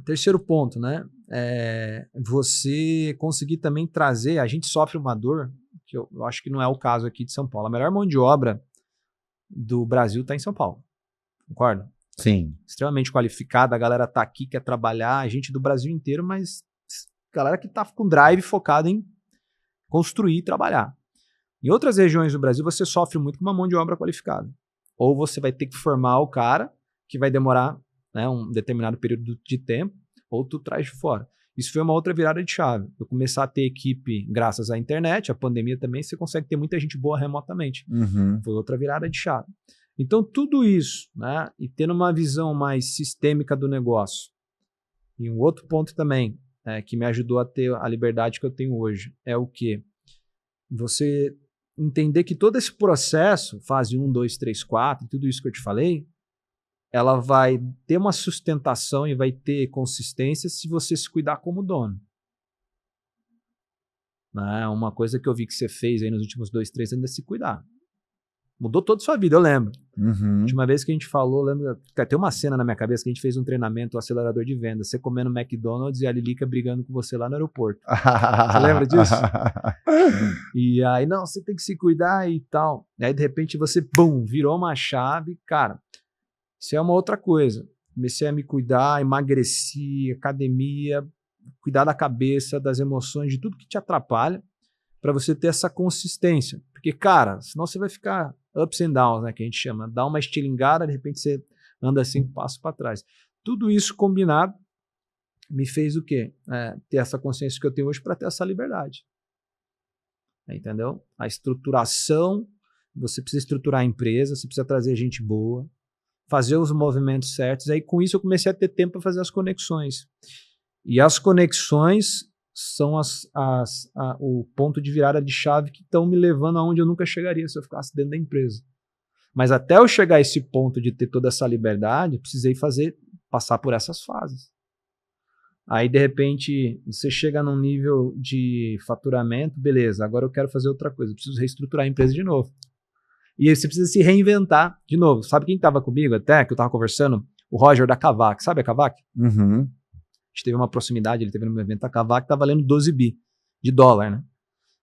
Terceiro ponto, né? Você conseguir também trazer, a gente sofre uma dor, que eu acho que não é o caso aqui de São Paulo. A melhor mão de obra do Brasil está em São Paulo. Concorda? Sim. Extremamente qualificada, a galera tá aqui, quer trabalhar, a gente do Brasil inteiro, mas galera que tá com drive focado em construir e trabalhar. Em outras regiões do Brasil, você sofre muito com uma mão de obra qualificada. Ou você vai ter que formar o cara, que vai demorar, né, um determinado período de tempo, ou tu traz de fora. Isso foi uma outra virada de chave. Eu começar a ter equipe, graças à internet, a pandemia também, você consegue ter muita gente boa remotamente. Foi outra virada de chave. Então, tudo isso, né, e tendo uma visão mais sistêmica do negócio. E um outro ponto também, que me ajudou a ter a liberdade que eu tenho hoje, é o quê? Você entender que todo esse processo, fase 1, 2, 3, 4, tudo isso que eu te falei, ela vai ter uma sustentação e vai ter consistência se você se cuidar como dono. Uma coisa que eu vi que você fez aí nos últimos 2, 3 anos é se cuidar. Mudou toda a sua vida, eu lembro. A última vez que a gente falou, lembra, tem uma cena na minha cabeça que a gente fez um treinamento, um acelerador de vendas, você comendo McDonald's e a Lilica brigando com você lá no aeroporto. Você lembra disso? E aí, não, você tem que se cuidar e tal. E aí, de repente, você, bum, virou uma chave. Cara, isso é uma outra coisa. Comecei a me cuidar, emagreci, academia, cuidar da cabeça, das emoções, de tudo que te atrapalha, para você ter essa consistência. Porque, cara, senão você vai ficar ups and downs, né, que a gente chama. Dá uma estilingada, de repente você anda 5 passos para trás. Tudo isso combinado me fez o quê? Ter essa consciência que eu tenho hoje para ter essa liberdade. Entendeu? A estruturação, você precisa estruturar a empresa, você precisa trazer gente boa, fazer os movimentos certos. Aí com isso eu comecei a ter tempo para fazer as conexões. E as conexões são o ponto de virada de chave que estão me levando aonde eu nunca chegaria se eu ficasse dentro da empresa. Mas até eu chegar a esse ponto de ter toda essa liberdade, precisei passar por essas fases. Aí, de repente, você chega num nível de faturamento, beleza, agora eu quero fazer outra coisa, eu preciso reestruturar a empresa de novo. E aí você precisa se reinventar de novo. Sabe quem estava comigo até, que eu estava conversando? O Roger da Kavak. Sabe a Kavak? A gente teve uma proximidade, ele teve no meu evento, a Kavak está valendo 12 bi de dólar, né?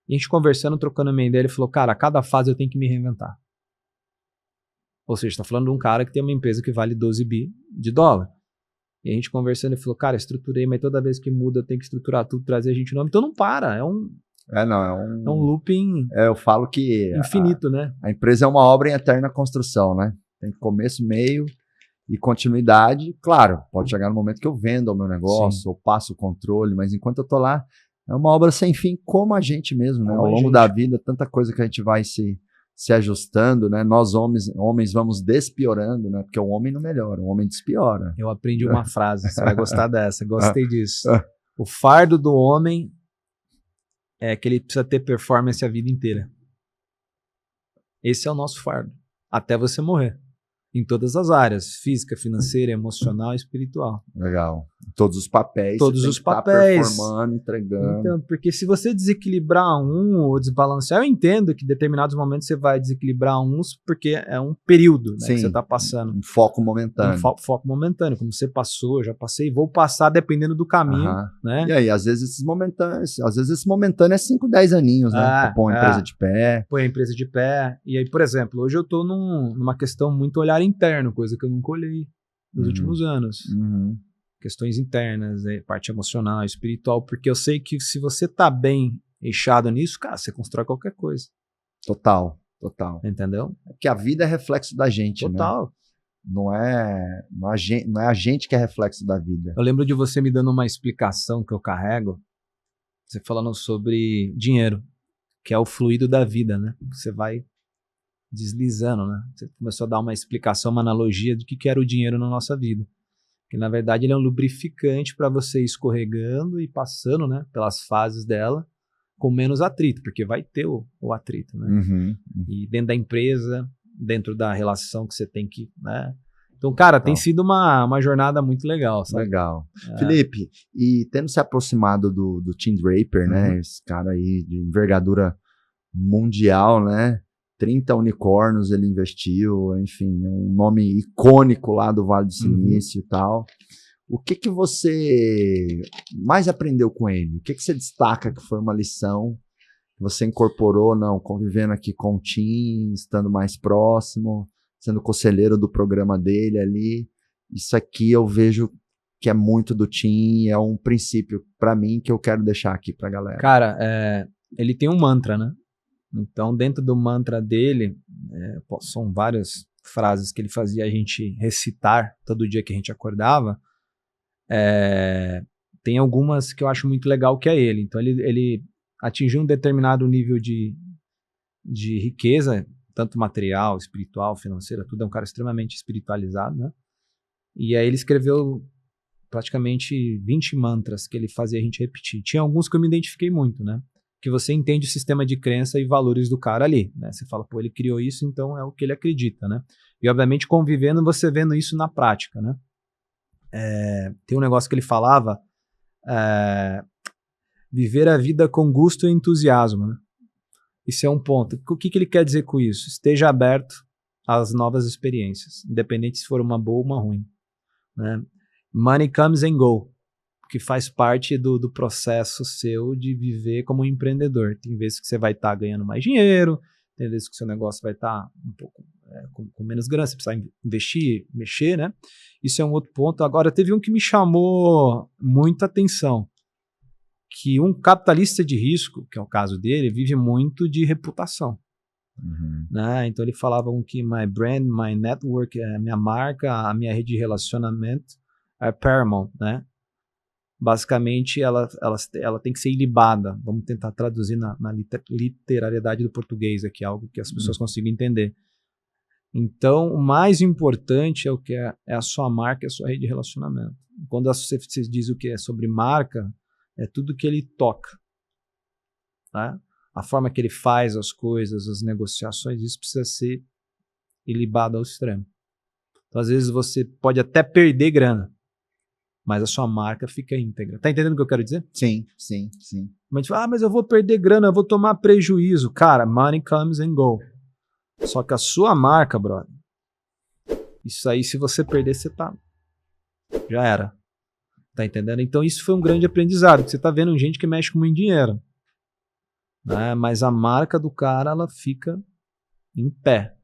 E a gente conversando, trocando a minha ideia, ele falou, cara, a cada fase eu tenho que me reinventar. Ou seja, está falando de um cara que tem uma empresa que vale 12 bi de dólar. E a gente conversando, ele falou, cara, estruturei, mas toda vez que muda eu tenho que estruturar tudo, trazer gente nova. Então não para, é um looping eu falo que infinito, né? A empresa é uma obra em eterna construção, né? Tem começo, meio e continuidade. Claro, pode chegar no momento que eu vendo o meu negócio, ou passo o controle, mas enquanto eu tô lá, é uma obra sem fim, como a gente mesmo, né? Ao longo da vida, tanta coisa que a gente vai se ajustando, né? Nós homens vamos despiorando, né? Porque o homem não melhora, o homem despiora. Eu aprendi uma frase, você vai gostar dessa, gostei disso. O fardo do homem é que ele precisa ter performance a vida inteira. Esse é o nosso fardo, até você morrer. Em todas as áreas, física, financeira, emocional e espiritual. Legal. Todos os papéis. Todos os papéis. Performando, entregando. Então, porque se você desequilibrar um ou desbalancear, eu entendo que em determinados momentos você vai desequilibrar uns porque é um período, né, que você está passando. Um foco momentâneo. Foco momentâneo, como você passou, eu já passei, vou passar dependendo do caminho. Né? E aí, às vezes esse momentâneo é 5, 10 aninhos, né? Pra pôr a empresa de pé. Põe a empresa de pé. E aí, por exemplo, hoje eu estou numa questão muito olhar interno, coisa que eu nunca olhei nos últimos anos. Questões internas, parte emocional, espiritual, porque eu sei que se você tá bem eixado nisso, cara, você constrói qualquer coisa. Total. Entendeu? Porque a vida é reflexo da gente, Total. Né? Não é a gente que é reflexo da vida. Eu lembro de você me dando uma explicação que eu carrego, você falando sobre dinheiro, que é o fluido da vida, né? Você vai deslizando, né? Você começou a dar uma explicação, uma analogia do que era o dinheiro na nossa vida. Que na verdade ele é um lubrificante para você ir escorregando e passando, né, pelas fases dela com menos atrito, porque vai ter o atrito, né? E dentro da empresa, dentro da relação que você tem que, né? Então, cara, tem sido uma jornada muito legal, sabe? Legal. Felipe, e tendo se aproximado do Tim Draper, né? Esse cara aí de envergadura mundial, né? 30 unicórnios ele investiu, enfim, um nome icônico lá do Vale do Silício e tal. O que você mais aprendeu com ele? O que você destaca que foi uma lição que você incorporou, convivendo aqui com o Tim, estando mais próximo, sendo conselheiro do programa dele ali? Isso aqui eu vejo que é muito do Tim, é um princípio para mim que eu quero deixar aqui pra galera. Cara, ele tem um mantra, né? Então, dentro do mantra dele, são várias frases que ele fazia a gente recitar todo dia que a gente acordava. Tem algumas que eu acho muito legal que é ele. Então, ele atingiu um determinado nível de riqueza, tanto material, espiritual, financeira, tudo. É um cara extremamente espiritualizado, né? E aí ele escreveu praticamente 20 mantras que ele fazia a gente repetir. Tinha alguns que eu me identifiquei muito, né? Que você entende o sistema de crença e valores do cara ali, né? Você fala, pô, ele criou isso, então é o que ele acredita, né? E obviamente convivendo, você vendo isso na prática, né? Tem um negócio que ele falava, viver a vida com gosto e entusiasmo, né? Isso é um ponto. O que ele quer dizer com isso? Esteja aberto às novas experiências, independente se for uma boa ou uma ruim, né? Money comes and go, que faz parte do processo seu de viver como um empreendedor. Tem vezes que você vai estar ganhando mais dinheiro, tem vezes que o seu negócio vai estar um pouco com menos grana, você precisa investir, mexer, né? Isso é um outro ponto. Agora, teve um que me chamou muita atenção, que um capitalista de risco, que é o caso dele, vive muito de reputação. Né? Então ele falava que my brand, my network, a minha marca, a minha rede de relacionamento é paramount, né? Basicamente ela tem que ser ilibada. Vamos tentar traduzir na literariedade do português aqui, algo que as pessoas consigam entender. Então o mais importante é o que é a sua marca, é a sua rede de relacionamento. Quando você diz o que é sobre marca, é tudo que ele toca, tá? A forma que ele faz as coisas, as negociações, isso precisa ser ilibado ao extremo. Então, às vezes, você pode até perder grana, mas a sua marca fica íntegra. Tá entendendo o que eu quero dizer? Sim. Mas eu vou perder grana, eu vou tomar prejuízo. Cara, money comes and go. Só que a sua marca, brother, isso aí, se você perder, você já era. Tá entendendo? Então isso foi um grande aprendizado, porque você tá vendo gente que mexe com muito dinheiro, né? Mas a marca do cara, ela fica em pé.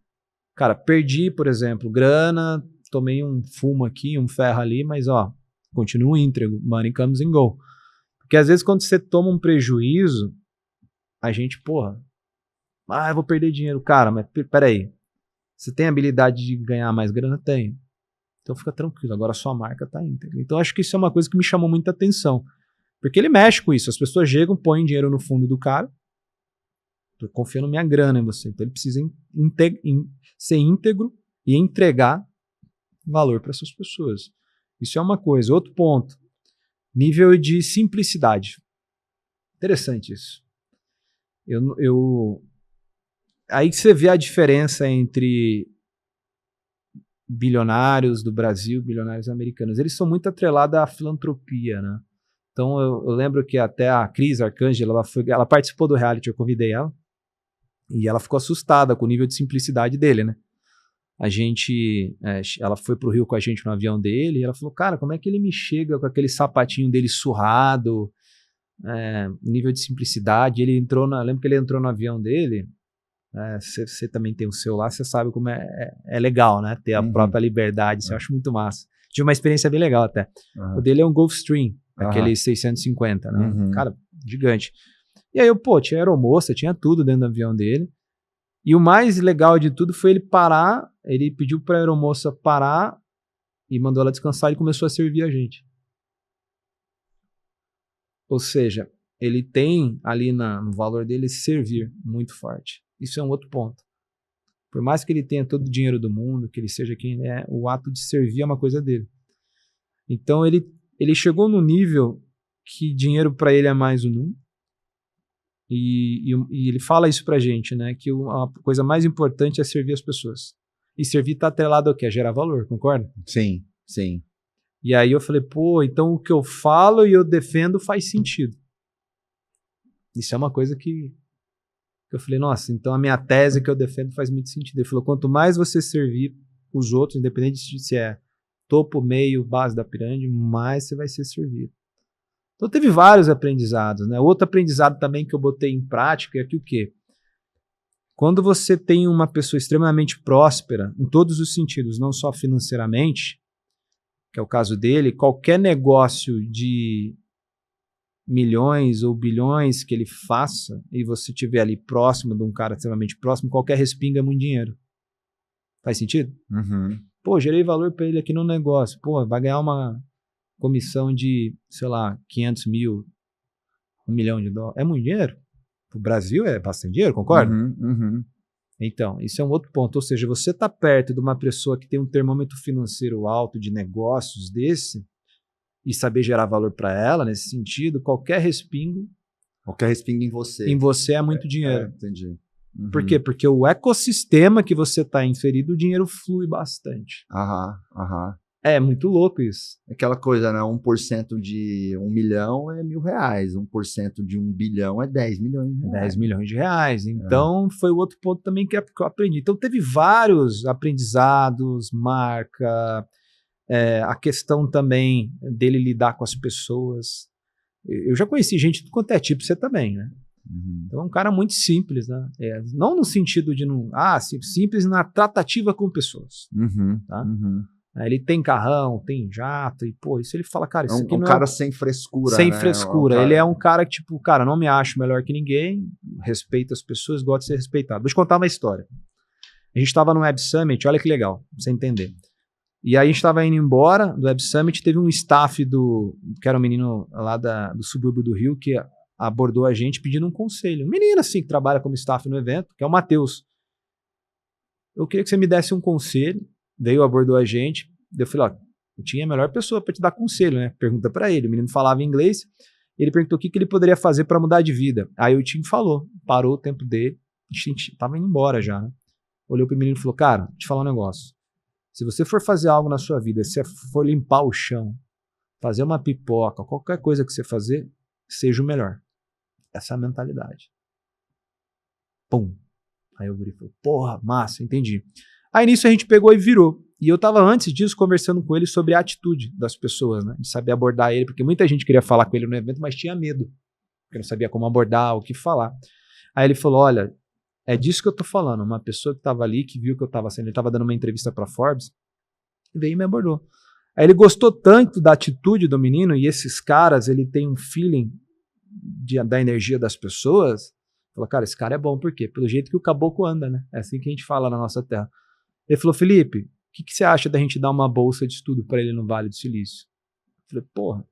Cara, perdi, por exemplo, grana, tomei um fumo aqui, um ferro ali, mas continuo íntegro, money comes and go. Porque às vezes quando você toma um prejuízo, a gente, eu vou perder dinheiro. Cara, mas peraí, você tem habilidade de ganhar mais grana? Tem. Então fica tranquilo, agora a sua marca está íntegra. Então acho que isso é uma coisa que me chamou muita atenção. Porque ele mexe com isso. As pessoas chegam, põem dinheiro no fundo do cara. Estou confiando minha grana em você. Então ele precisa ser íntegro e entregar valor para essas pessoas. Isso é uma coisa. Outro ponto. Nível de simplicidade. Interessante isso. Aí que você vê a diferença entre bilionários do Brasil, bilionários americanos. Eles são muito atrelados à filantropia, né? Então eu lembro que até a Cris Arcângela, ela participou do reality, eu convidei ela, e ela ficou assustada com o nível de simplicidade dele, né? Ela foi pro Rio com a gente no avião dele, e ela falou, cara, como é que ele me chega com aquele sapatinho dele surrado, nível de simplicidade. Ele lembro que ele entrou no avião dele. Você também tem o seu lá, você sabe como é legal, né? Ter a própria liberdade, eu acho muito massa. Tive uma experiência bem legal até. O dele é um Gulfstream, aquele 650, né? Cara, gigante. E aí tinha aeromoça, tinha tudo dentro do avião dele. E o mais legal de tudo foi ele parar, ele pediu pra aeromoça parar e mandou ela descansar e começou a servir a gente. Ou seja, ele tem ali no valor dele servir muito forte. Isso é um outro ponto. Por mais que ele tenha todo o dinheiro do mundo, que ele seja quem é, o ato de servir é uma coisa dele. Então ele chegou no nível que dinheiro para ele é mais um número. E ele fala isso pra gente, né? Que a coisa mais importante é servir as pessoas. E servir tá atrelado ao quê? A gerar valor, concorda? Sim. E aí eu falei, então o que eu falo e eu defendo faz sentido. Isso é uma coisa que eu falei, nossa, então a minha tese que eu defendo faz muito sentido. Ele falou, quanto mais você servir os outros, independente se é topo, meio, base da pirâmide, mais você vai ser servido. Então teve vários aprendizados, né? Outro aprendizado também que eu botei em prática é que o quê? Quando você tem uma pessoa extremamente próspera, em todos os sentidos, não só financeiramente, que é o caso dele, qualquer negócio de milhões ou bilhões que ele faça e você estiver ali próximo de um cara extremamente próximo, qualquer respinga é muito dinheiro. Faz sentido? Uhum. Pô, gerei valor para ele aqui no negócio. Pô, vai ganhar uma comissão de, sei lá, 500 mil, $1 milhão. É muito dinheiro? Pro Brasil é bastante dinheiro, concorda? Uhum. Então, isso é um outro ponto. Ou seja, você está perto de uma pessoa que tem um termômetro financeiro alto de negócios desse e saber gerar valor para ela, nesse sentido, qualquer respingo em você é muito dinheiro. Entendi. Uhum. Por quê? Porque o ecossistema que você está inserido, o dinheiro flui bastante. Aham. É muito louco isso. Aquela coisa, né? 1% de 1 milhão é R$1.000. 1% de 1 bilhão é 10 milhões de reais. 10 milhões de reais. Então, foi o outro ponto também que eu aprendi. Então, teve vários aprendizados, marca, a questão também dele lidar com as pessoas. Eu já conheci gente de tudo quanto é tipo, você também, né? Uhum. Então, é um cara muito simples, né? Não no sentido de... simples na tratativa com pessoas. Uhum. Tá? Uhum. Ele tem carrão, tem jato, e pô, isso ele fala, cara, isso aqui não é um cara sem frescura, sem né? frescura. Ele é um cara que, tipo, cara, não me acho melhor que ninguém, respeito as pessoas, gosto de ser respeitado. Vou te contar uma história. A gente tava no Web Summit, olha que legal, pra você entender. E aí a gente tava indo embora do Web Summit, teve um staff que era um menino lá do subúrbio do Rio, que abordou a gente pedindo um conselho. Um menino, assim, que trabalha como staff no evento, que é o Matheus. Eu queria que você me desse um conselho. Veio, abordou a gente. Eu falei, eu tinha a melhor pessoa para te dar conselho, né? Pergunta para ele. O menino falava inglês. Ele perguntou o que ele poderia fazer para mudar de vida. Aí o Tim falou, parou o tempo dele. A gente tava indo embora já, né? Olhou pro menino e falou, cara, vou te falar um negócio. Se você for fazer algo na sua vida, se você for limpar o chão, fazer uma pipoca, qualquer coisa que você fazer, seja o melhor. Essa é a mentalidade. Pum. Aí o guri falou, porra, massa, entendi. Aí nisso a gente pegou e virou. E eu tava antes disso conversando com ele sobre a atitude das pessoas, né? De saber abordar ele, porque muita gente queria falar com ele no evento, mas tinha medo. Porque não sabia como abordar, o que falar. Aí ele falou, olha, é disso que eu tô falando. Uma pessoa que tava ali, que viu que eu tava sendo, ele tava dando uma entrevista pra Forbes, veio e me abordou. Aí ele gostou tanto da atitude do menino, e esses caras, ele tem um feeling da energia das pessoas. Falou, cara, esse cara é bom, por quê? Pelo jeito que o caboclo anda, né? É assim que a gente fala na nossa terra. Ele falou, Felipe, o que você acha da gente dar uma bolsa de estudo para ele no Vale do Silício? Eu falei, porra,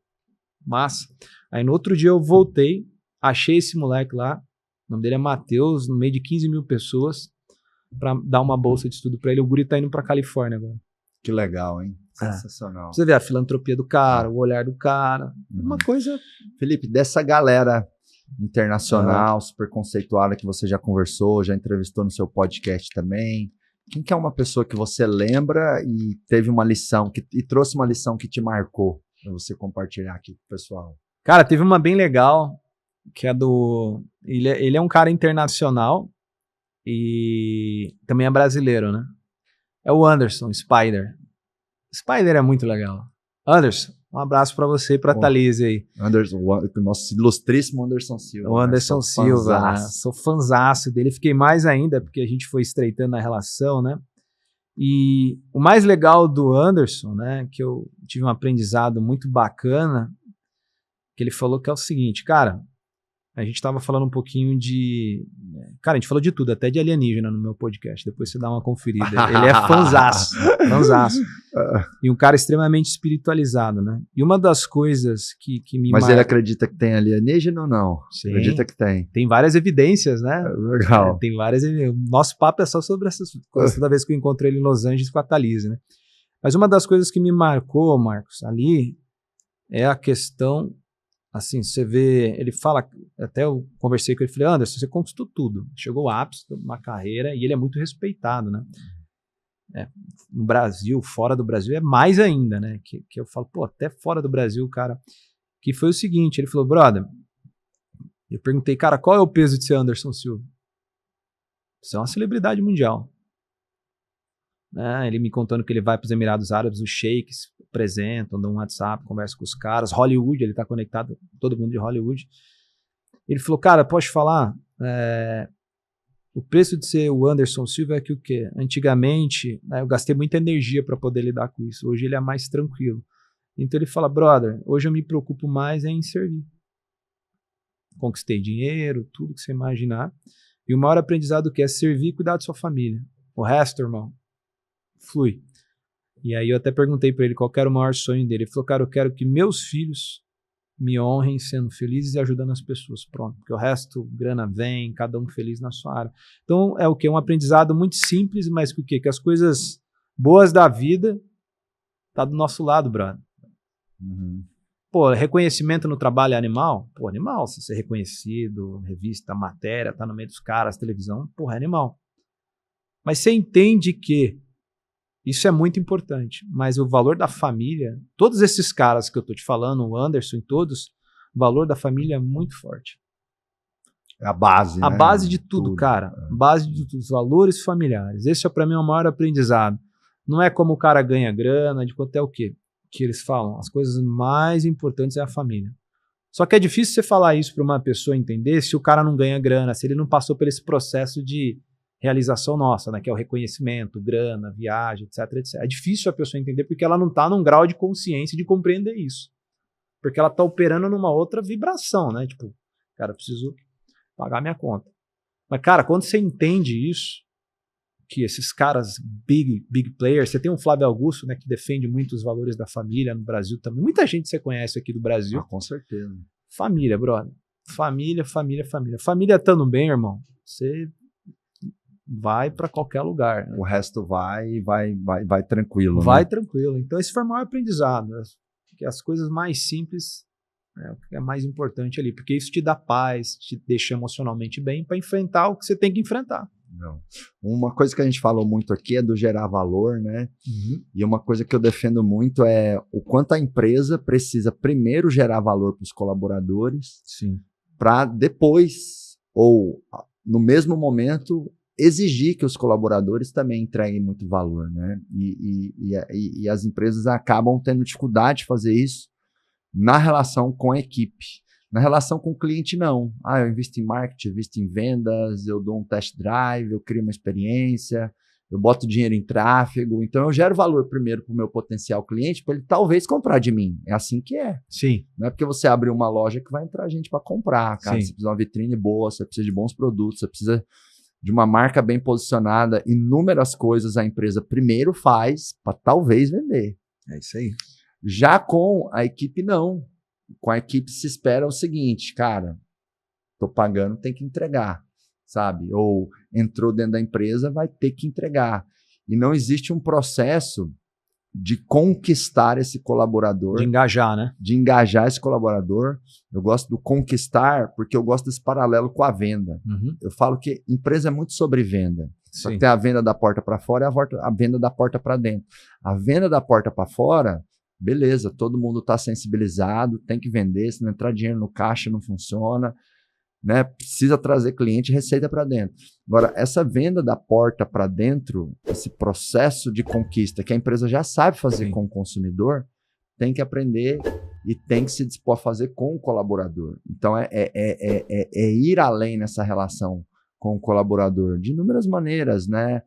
massa. Aí no outro dia eu voltei, achei esse moleque lá, o nome dele é Matheus, no meio de 15 mil pessoas, para dar uma bolsa de estudo para ele. O guri tá indo pra Califórnia agora. Que legal, hein? Sensacional. Você vê a filantropia do cara, o olhar do cara, uma coisa... Felipe, dessa galera internacional, super conceituada que você já conversou, já entrevistou no seu podcast também, quem que é uma pessoa que você lembra e teve uma lição, e trouxe uma lição que te marcou, para você compartilhar aqui com o pessoal? Cara, teve uma bem legal, que é do... Ele é um cara internacional e também é brasileiro, né? É o Anderson, Spider. Spider é muito legal. Anderson, um abraço pra você e pra Thalise aí. Anderson, o nosso ilustríssimo Anderson Silva. O Anderson Silva, né? Sou fanzaço dele. Fiquei mais ainda porque a gente foi estreitando a relação, né? E o mais legal do Anderson, né? Que eu tive um aprendizado muito bacana, que ele falou que é o seguinte, cara, a gente tava falando um pouquinho de... Cara, a gente falou de tudo, até de alienígena no meu podcast. Depois você dá uma conferida. Ele é fanzaço. E um cara extremamente espiritualizado, né? E uma das coisas que me... Mas ele acredita que tem alienígena ou não? Sim. Acredita que tem. Tem várias evidências, né? Legal. Tem várias evidências. Nosso papo é só sobre essas coisas. Toda vez que eu encontrei ele em Los Angeles com a Thalise, né? Mas uma das coisas que me marcou, Marcos, ali, é a questão... Assim, você vê, ele fala, até eu conversei com ele, falei, Anderson, você conquistou tudo, chegou ao ápice de uma carreira e ele é muito respeitado, né? No Brasil, fora do Brasil, é mais ainda, né? Que eu falo, pô, até fora do Brasil, cara, que foi o seguinte, ele falou, brother, eu perguntei, cara, qual é o peso de ser Anderson Silva? Você é uma celebridade mundial. Ele me contando que ele vai para os Emirados Árabes, os sheiks apresentam, dão um WhatsApp, conversa com os caras, Hollywood, ele está conectado com todo mundo de Hollywood. Ele falou, cara, posso falar? O preço de ser o Anderson Silva é que o quê? Antigamente, eu gastei muita energia para poder lidar com isso. Hoje ele é mais tranquilo. Então ele fala, brother, hoje eu me preocupo mais em servir. conquistei dinheiro, tudo que você imaginar. E o maior aprendizado que é servir e cuidar da sua família. O resto, irmão, flui. E aí eu até perguntei para ele qual era o maior sonho dele. Ele falou, cara, eu quero que meus filhos me honrem sendo felizes e ajudando as pessoas. Pronto, porque o resto, grana vem, cada um feliz na sua área. Então é o quê? Um aprendizado muito simples, mas que o quê? Que as coisas boas da vida tá do nosso lado, brother. Pô, reconhecimento no trabalho é animal? Pô, animal. Se ser reconhecido, revista, matéria, tá no meio dos caras, televisão, porra, é animal. Mas você entende que isso é muito importante, mas o valor da família, todos esses caras que eu tô te falando, o Anderson e todos, o valor da família é muito forte. É a base, A né? base de tudo, cara. A base de tudo, os valores familiares. Esse é pra mim o maior aprendizado. Não é como o cara ganha grana, de quanto é o quê? Que eles falam, as coisas mais importantes é a família. Só que é difícil você falar isso para uma pessoa entender se o cara não ganha grana, se ele não passou por esse processo de realização nossa, né, que é o reconhecimento, grana, viagem, etc, etc. É difícil a pessoa entender porque ela não está num grau de consciência de compreender isso. Porque ela está operando numa outra vibração, né? Tipo, cara, eu preciso pagar minha conta. Mas, cara, quando você entende isso, que esses caras big players, você tem um Flávio Augusto, né, que defende muito os valores da família no Brasil também. Muita gente você conhece aqui do Brasil. Com certeza. Família, brother. Família, família, família. Família estando bem, irmão, você vai para qualquer lugar. Né? O resto vai tranquilo. Vai né? tranquilo. Então esse foi o maior aprendizado. Né? Que as coisas mais simples é o que é mais importante ali, porque isso te dá paz, te deixa emocionalmente bem para enfrentar o que você tem que enfrentar. Não. Uma coisa que a gente falou muito aqui é do gerar valor, né? E uma coisa que eu defendo muito é o quanto a empresa precisa primeiro gerar valor para os colaboradores, para depois, ou no mesmo momento, exigir que os colaboradores também entreguem muito valor, né? E as empresas acabam tendo dificuldade de fazer isso na relação com a equipe. Na relação com o cliente, não. Eu invisto em marketing, eu invisto em vendas, eu dou um test drive, eu crio uma experiência, eu boto dinheiro em tráfego. Então, eu gero valor primeiro para o meu potencial cliente, para ele talvez comprar de mim. É assim que é. Sim. Não é porque você abrir uma loja que vai entrar gente para comprar, cara. Sim. Você precisa de uma vitrine boa, você precisa de bons produtos, você precisa de uma marca bem posicionada. Inúmeras coisas a empresa primeiro faz para talvez vender. É isso aí. Já com a equipe, não. Com a equipe se espera o seguinte, cara, tô pagando, tem que entregar, sabe? Ou entrou dentro da empresa, vai ter que entregar. E não existe um processo de conquistar esse colaborador. De engajar, né? De engajar esse colaborador. Eu gosto do conquistar porque eu gosto desse paralelo com a venda. Eu falo que empresa é muito sobre venda. Só que tem a venda da porta para fora e a venda da porta para dentro. A venda da porta para fora... Beleza, todo mundo está sensibilizado, tem que vender, se não entrar dinheiro no caixa não funciona, né? Precisa trazer cliente e receita para dentro. Agora, essa venda da porta para dentro, esse processo de conquista que a empresa já sabe fazer com o consumidor, tem que aprender e tem que se dispor a fazer com o colaborador. Então, é ir além nessa relação com o colaborador de inúmeras maneiras, né?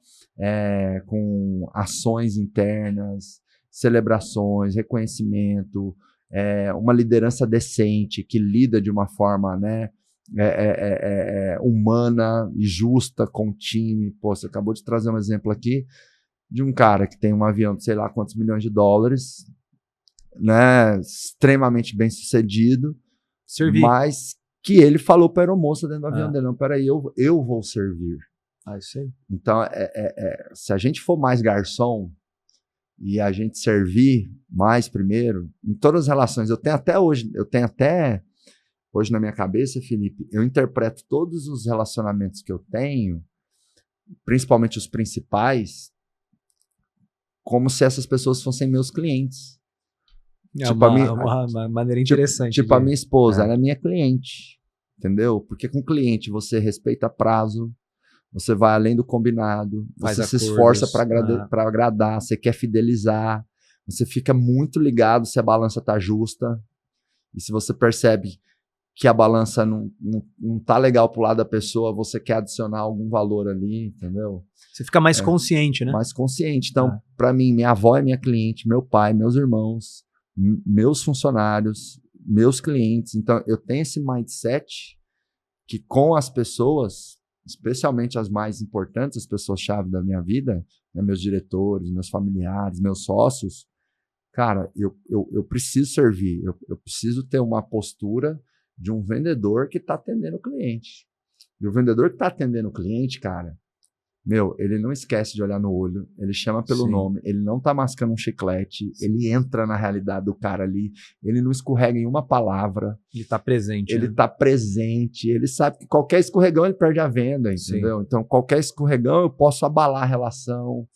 Com ações internas, celebrações, reconhecimento, uma liderança decente que lida de uma forma, né, humana e justa com o time. Pô, você acabou de trazer um exemplo aqui de um cara que tem um avião de sei lá quantos milhões de dólares, né, extremamente bem sucedido, mas que ele falou para a aeromoça dentro do avião dele, não, peraí, eu vou servir. Isso aí. Então, se a gente for mais garçom, e a gente servir mais primeiro, em todas as relações, eu tenho até hoje na minha cabeça, Felipe, eu interpreto todos os relacionamentos que eu tenho, principalmente os principais, como se essas pessoas fossem meus clientes. Uma maneira interessante. A minha esposa, ela é minha cliente, entendeu? Porque com cliente você respeita prazo, você vai além do combinado, você se esforça para agradar, você quer fidelizar, você fica muito ligado se a balança está justa. E se você percebe que a balança não tá legal pro lado da pessoa, você quer adicionar algum valor ali, entendeu? Você fica mais consciente, né? Mais consciente. Então, para mim, minha avó é minha cliente, meu pai, meus irmãos, meus funcionários, meus clientes. Então, eu tenho esse mindset que com as pessoas, especialmente as mais importantes, as pessoas-chave da minha vida, né, meus diretores, meus familiares, meus sócios, cara, eu preciso servir, eu preciso ter uma postura de um vendedor que está atendendo o cliente. E o vendedor que está atendendo o cliente, cara, ele não esquece de olhar no olho, ele chama pelo nome, ele não tá mascando um chiclete, ele entra na realidade do cara ali, ele não escorrega em uma palavra. Ele tá presente. Ele tá presente, ele sabe que qualquer escorregão ele perde a venda, entendeu? Sim. Então, qualquer escorregão eu posso abalar a relação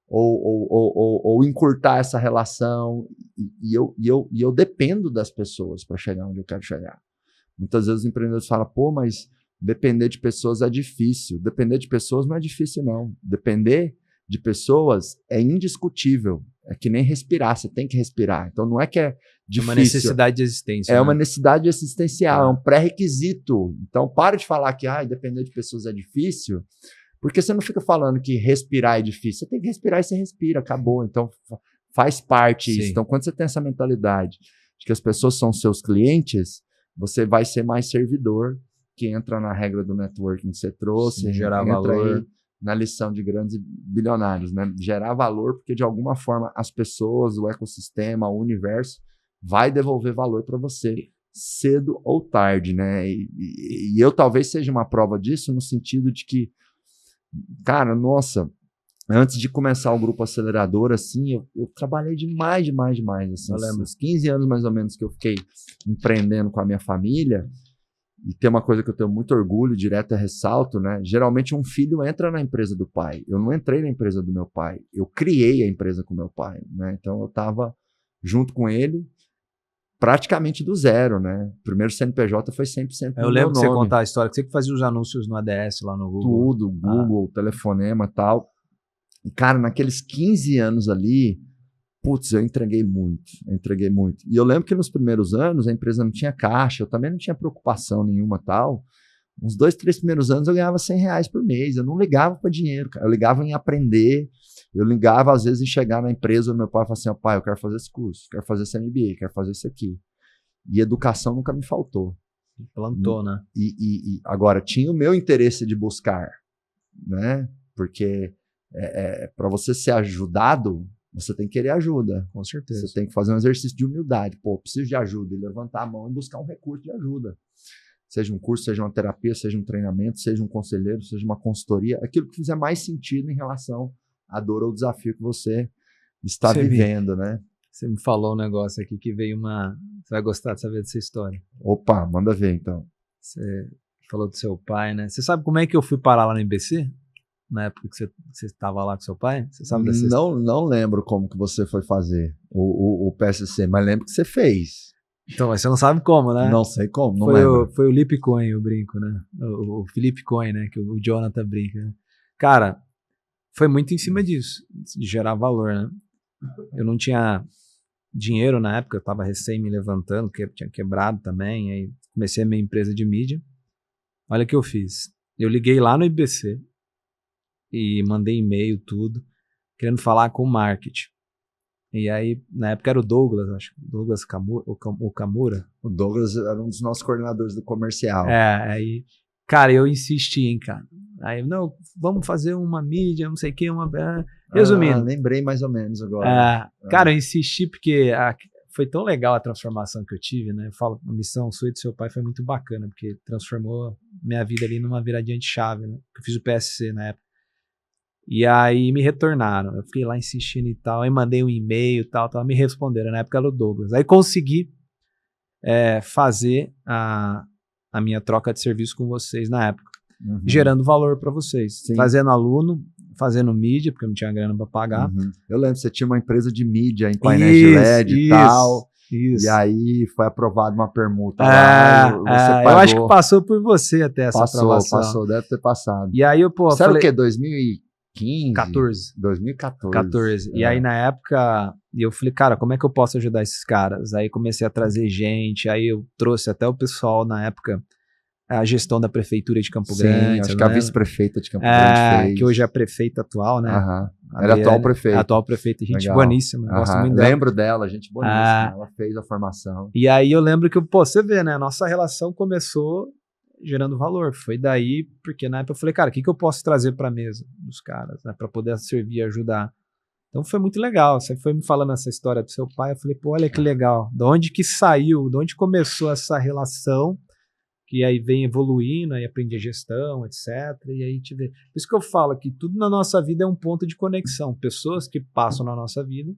ou encurtar essa relação, e eu dependo das pessoas para chegar onde eu quero chegar. Muitas vezes os empreendedores falam, pô, mas depender de pessoas é difícil. Depender de pessoas não é difícil, não. Depender de pessoas é indiscutível. É que nem respirar, você tem que respirar. Então não é que é difícil. É uma necessidade de existência. É uma necessidade existencial, é um pré-requisito. Então para de falar que depender de pessoas é difícil, porque você não fica falando que respirar é difícil. Você tem que respirar e você respira, acabou. Então faz parte isso. Então quando você tem essa mentalidade de que as pessoas são seus clientes, você vai ser mais servidor, que entra na regra do networking que você trouxe, sim, gerar valor. Aí na lição de grandes bilionários, né? Gerar valor, porque de alguma forma as pessoas, o ecossistema, o universo vai devolver valor para você, cedo ou tarde, né? E eu talvez seja uma prova disso, no sentido de que, cara, nossa, antes de começar o Grupo Acelerador, assim, eu trabalhei demais, assim. Eu lembro. Uns 15 anos mais ou menos que eu fiquei empreendendo com a minha família. E tem uma coisa que eu tenho muito orgulho, direto e ressalto, né? Geralmente um filho entra na empresa do pai. Eu não entrei na empresa do meu pai. Eu criei a empresa com meu pai, né? Então eu estava junto com ele praticamente do zero, né? O primeiro CNPJ foi 100% do Eu lembro meu que nome. você contar a história, que você que fazia os anúncios no ADS lá no Google. Tudo, Google, telefonema e tal. E, cara, naqueles 15 anos ali, putz, eu entreguei muito. E eu lembro que nos primeiros anos a empresa não tinha caixa, eu também não tinha preocupação nenhuma tal. Uns 2, 3 primeiros anos eu ganhava R$100 por mês, eu não ligava para dinheiro, cara. Eu ligava em aprender, eu ligava às vezes em chegar na empresa do meu pai e falar assim, pai, eu quero fazer esse curso, quero fazer esse MBA, quero fazer isso aqui. E educação nunca me faltou. Plantou, né? E agora, tinha o meu interesse de buscar, né? Porque para você ser ajudado, você tem que querer ajuda. Com certeza. Você tem que fazer um exercício de humildade. Pô, preciso de ajuda. E levantar a mão e buscar um recurso de ajuda. Seja um curso, seja uma terapia, seja um treinamento, seja um conselheiro, seja uma consultoria. Aquilo que fizer mais sentido em relação à dor ou desafio que você está vivendo, né? Você me falou um negócio aqui que veio uma... Você vai gostar de saber dessa história. Opa, manda ver então. Você falou do seu pai, né? Você sabe como é que eu fui parar lá no IBC? Na época que você estava lá com seu pai? Você sabe dessa história? Não lembro como que você foi fazer o PSC, mas lembro que você fez. Então, mas você não sabe como, né? Não sei como, não lembro. Foi o Lip Coin, eu brinco, né? O Felipe Coin, né? Que o Jonathan brinca. Né? Cara, foi muito em cima disso, de gerar valor, né? Eu não tinha dinheiro na época, eu estava recém me levantando, porque eu tinha quebrado também, aí comecei a minha empresa de mídia. Olha o que eu fiz. Eu liguei lá no IBC, e mandei e-mail, tudo, querendo falar com o marketing. E aí, na época era o Douglas, acho que Douglas Kamura. O Douglas era um dos nossos coordenadores do comercial. Aí, cara, eu insisti, hein, cara. Aí, não, vamos fazer uma mídia, não sei o que, resumindo. Lembrei mais ou menos agora. Cara, eu insisti porque foi tão legal a transformação que eu tive, né? Eu falo, a missão sua e do seu pai foi muito bacana, porque transformou minha vida ali numa viradinha de chave, né? Eu fiz o PSC na época. E aí me retornaram, eu fiquei lá insistindo e tal, aí mandei um e-mail e tal, me responderam, na época era o Douglas. Aí consegui fazer a minha troca de serviço com vocês na época, gerando valor para vocês, fazendo aluno, fazendo mídia, porque eu não tinha grana para pagar. Eu lembro, você tinha uma empresa de mídia em painéis de LED e tal. Isso. E aí foi aprovada uma permuta lá, eu acho que passou por você até essa aprovação. Passou, deve ter passado. E aí eu, você era o quê? 2014. E aí na época eu falei, cara, como é que eu posso ajudar esses caras? Aí comecei a trazer gente, aí eu trouxe até o pessoal na época, a gestão da prefeitura de Campo Grande. Acho que a vice-prefeita de Campo Grande fez. Que hoje é a prefeita atual, né? Era a atual prefeita. A atual prefeita, gente boníssima, gosto muito dela. Lembro dela, gente boníssima, ela fez a formação. E aí eu lembro que, você vê, né, a nossa relação começou gerando valor. Foi daí, porque na época eu falei, cara, o que eu posso trazer para a mesa dos caras, né, para poder servir e ajudar? Então foi muito legal. Você foi me falando essa história do seu pai, eu falei, pô, olha que legal. De onde que saiu, de onde começou essa relação, que aí vem evoluindo, aí aprendi a gestão, etc. E aí te vê. Por isso que eu falo que tudo na nossa vida é um ponto de conexão. Pessoas que passam na nossa vida,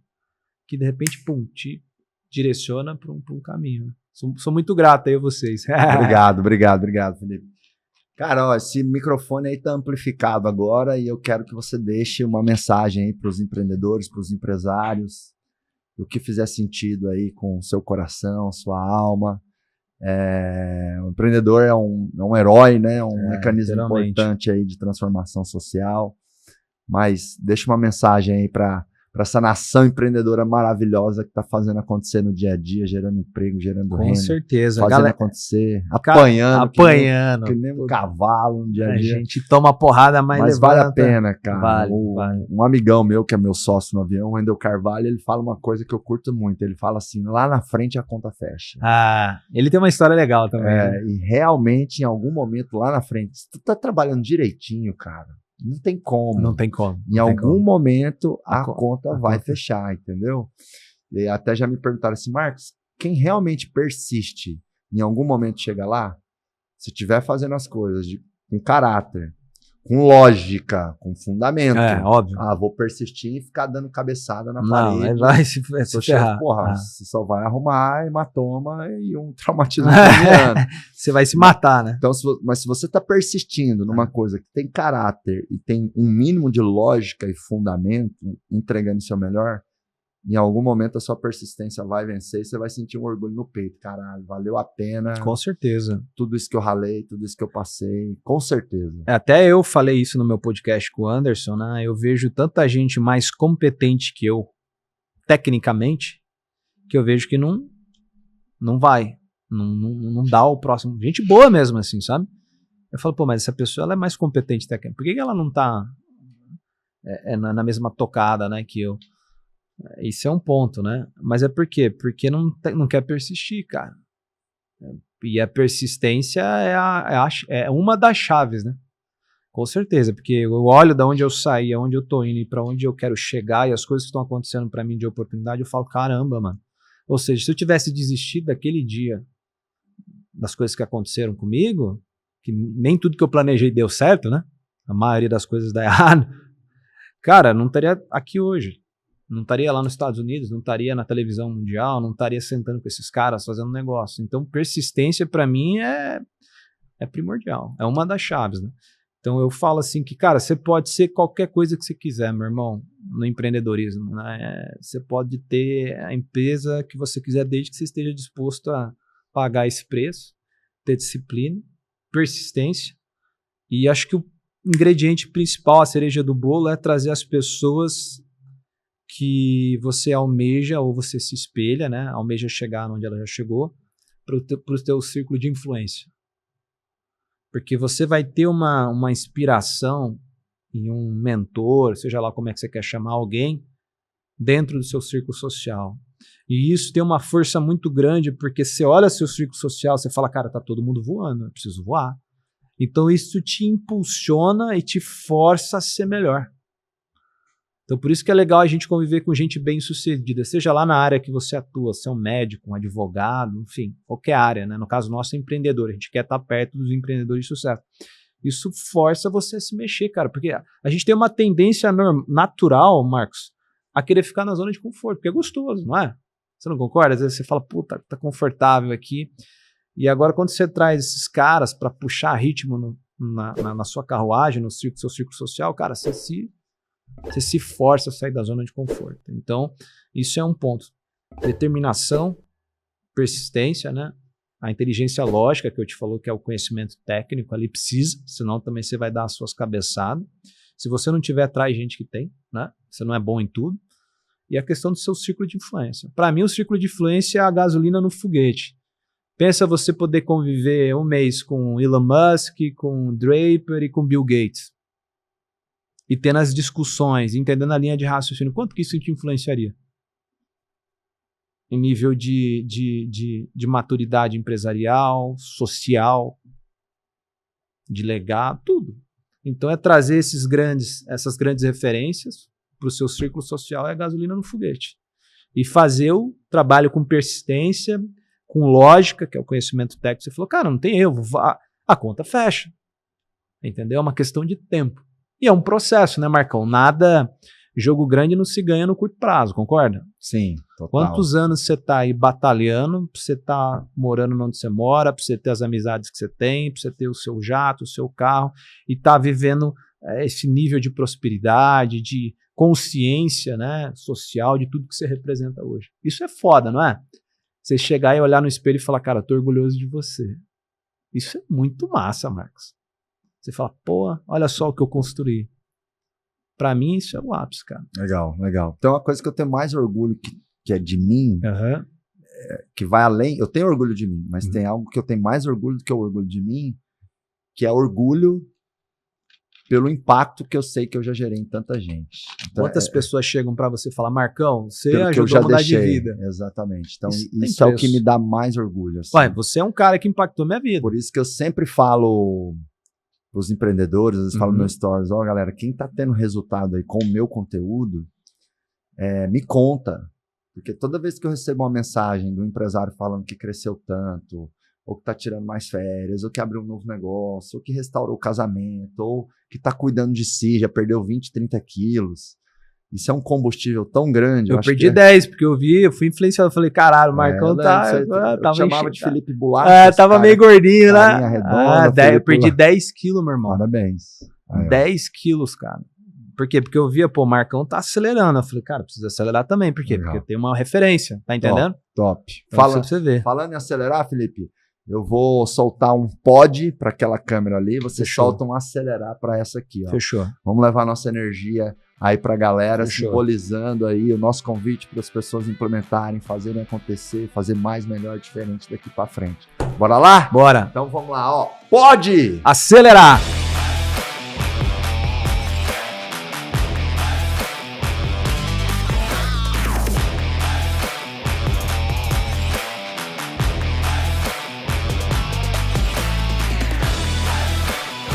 que de repente, pum, te direciona para um caminho. Sou muito grato aí a vocês. Obrigado, Felipe. Cara, ó, esse microfone aí tá amplificado agora e eu quero que você deixe uma mensagem aí para os empreendedores, para os empresários, o que fizer sentido aí com o seu coração, sua alma. O empreendedor é um herói, né? É um mecanismo importante aí de transformação social. Mas deixa uma mensagem aí para essa nação empreendedora maravilhosa que está fazendo acontecer no dia a dia, gerando emprego, gerando renda. Com certeza. Fazendo acontecer, apanhando. Que nem um cavalo no dia a dia. A gente toma porrada, mas vale a pena, cara. Vale. Um amigão meu, que é meu sócio no avião, o Wendel Carvalho, ele fala uma coisa que eu curto muito. Ele fala assim, lá na frente a conta fecha. Ele tem uma história legal também. Né? E realmente, em algum momento, lá na frente, se tu tá trabalhando direitinho, cara, não tem como. Não tem como. Em algum momento a conta vai fechar, entendeu? E até já me perguntaram assim, Marcos, quem realmente persiste em algum momento chega lá, se estiver fazendo as coisas com caráter, com lógica, com fundamento. Óbvio. Vou persistir e ficar dando cabeçada na parede. Não, vai se ferrar. Porra, você só vai arrumar hematoma e um traumatismo. Você vai se matar, né? Então, mas se você está persistindo numa coisa que tem caráter e tem um mínimo de lógica e fundamento, entregando o seu melhor, em algum momento a sua persistência vai vencer e você vai sentir um orgulho no peito. Caralho, valeu a pena. Com certeza. Tudo isso que eu ralei, tudo isso que eu passei, com certeza. Até eu falei isso no meu podcast com o Anderson, né? Eu vejo tanta gente mais competente que eu, tecnicamente, que eu vejo que não vai. Não dá o próximo. Gente boa mesmo, assim, sabe? Eu falo, pô, mas essa pessoa ela é mais competente tecnicamente. Por que ela não tá na mesma tocada, né, que eu? Isso é um ponto, né? Mas é por quê? Porque não quer persistir, cara. E a persistência é uma das chaves, né? Com certeza, porque eu olho de onde eu saí, aonde eu tô indo e para onde eu quero chegar e as coisas que estão acontecendo para mim de oportunidade, eu falo, caramba, mano. Ou seja, se eu tivesse desistido daquele dia das coisas que aconteceram comigo, que nem tudo que eu planejei deu certo, né? A maioria das coisas dá errado. Cara, não estaria aqui hoje. Não estaria lá nos Estados Unidos, não estaria na televisão mundial, não estaria sentando com esses caras fazendo negócio. Então, persistência para mim é primordial, é uma das chaves, né? Então, eu falo assim que, cara, você pode ser qualquer coisa que você quiser, meu irmão, no empreendedorismo, né? Você pode ter a empresa que você quiser, desde que você esteja disposto a pagar esse preço, ter disciplina, persistência, e acho que o ingrediente principal, a cereja do bolo, é trazer as pessoas que você almeja ou você se espelha, né? Almeja chegar onde ela já chegou, para o teu círculo de influência. Porque você vai ter uma inspiração em um mentor, seja lá como é que você quer chamar alguém, dentro do seu círculo social. E isso tem uma força muito grande, porque você olha seu círculo social, você fala, cara, tá todo mundo voando, eu preciso voar. Então isso te impulsiona e te força a ser melhor. Então por isso que é legal a gente conviver com gente bem-sucedida, seja lá na área que você atua, se é um médico, um advogado, enfim, qualquer área, né? No caso nosso é empreendedor, a gente quer estar perto dos empreendedores de sucesso. Isso força você a se mexer, cara, porque a gente tem uma tendência natural, Marcos, a querer ficar na zona de conforto, porque é gostoso, não é? Você não concorda? Às vezes você fala, puta, tá confortável aqui. E agora quando você traz esses caras para puxar ritmo na sua carruagem, no seu círculo social, cara, você se força a sair da zona de conforto. Então, isso é um ponto. Determinação, persistência, né? A inteligência lógica, que eu te falou que é o conhecimento técnico, ali precisa, senão também você vai dar as suas cabeçadas. Se você não tiver, traz gente que tem, né? Você não é bom em tudo. E a questão do seu ciclo de influência. Para mim, o ciclo de influência é a gasolina no foguete. Pensa você poder conviver um mês com Elon Musk, com Draper e com Bill Gates. E tendo as discussões, entendendo a linha de raciocínio, quanto que isso te influenciaria? Em nível de maturidade empresarial, social. de legar, tudo. Então é trazer essas grandes referências para o seu círculo social, é a gasolina no foguete. E fazer o trabalho com persistência, com lógica, que é o conhecimento técnico. Você falou, cara, não tem erro, a conta fecha. Entendeu? É uma questão de tempo. E é um processo, né, Marcão? Jogo grande não se ganha no curto prazo, concorda? Sim, total. Quantos anos você tá aí batalhando pra você tá morando onde você mora, pra você ter as amizades que você tem, pra você ter o seu jato, o seu carro, e tá vivendo esse nível de prosperidade, de consciência, né, social, de tudo que você representa hoje. Isso é foda, não é? Você chegar e olhar no espelho e falar, cara, tô orgulhoso de você. Isso é muito massa, Marcos. Você fala, pô, olha só o que eu construí. Pra mim, isso é o ápice, cara. Legal, legal. Então, uma coisa que eu tenho mais orgulho que é de mim, que vai além... Eu tenho orgulho de mim, mas tem algo que eu tenho mais orgulho do que o orgulho de mim, que é orgulho pelo impacto que eu sei que eu já gerei em tanta gente. Então, quantas pessoas chegam pra você e falam, Marcão, você ajudou a mudar de vida. Exatamente. Então, isso é o que me dá mais orgulho. Assim. Ué, você é um cara que impactou minha vida. Por isso que eu sempre falo... os empreendedores, às vezes falo no meu stories, galera, quem tá tendo resultado aí com o meu conteúdo, me conta, porque toda vez que eu recebo uma mensagem do empresário falando que cresceu tanto, ou que tá tirando mais férias, ou que abriu um novo negócio, ou que restaurou o casamento, ou que tá cuidando de si, já perdeu 20, 30 quilos, isso é um combustível tão grande. Eu perdi 10, porque eu fui influenciado, eu falei, caralho, o Marcão eu chamava de Felipe Bulacha. Tava meio gordinho lá. Eu perdi 10 quilos, meu irmão. Parabéns. 10 quilos, cara. Por quê? Porque eu via, pô, o Marcão tá acelerando. Eu falei, cara, precisa acelerar também. Por quê? Legal. Porque tem uma referência, tá entendendo? Top. Então, pra você ver. Falando em acelerar, Felipe, eu vou soltar um pod para aquela câmera ali, você solta um acelerar para essa aqui, ó. Fechou. Vamos levar nossa energia aí pra galera, Fechou. simbolizando aí o nosso convite para as pessoas implementarem, fazerem acontecer, fazer mais, melhor, diferente daqui para frente. Bora lá? Bora. Então vamos lá, ó. Pode acelerar!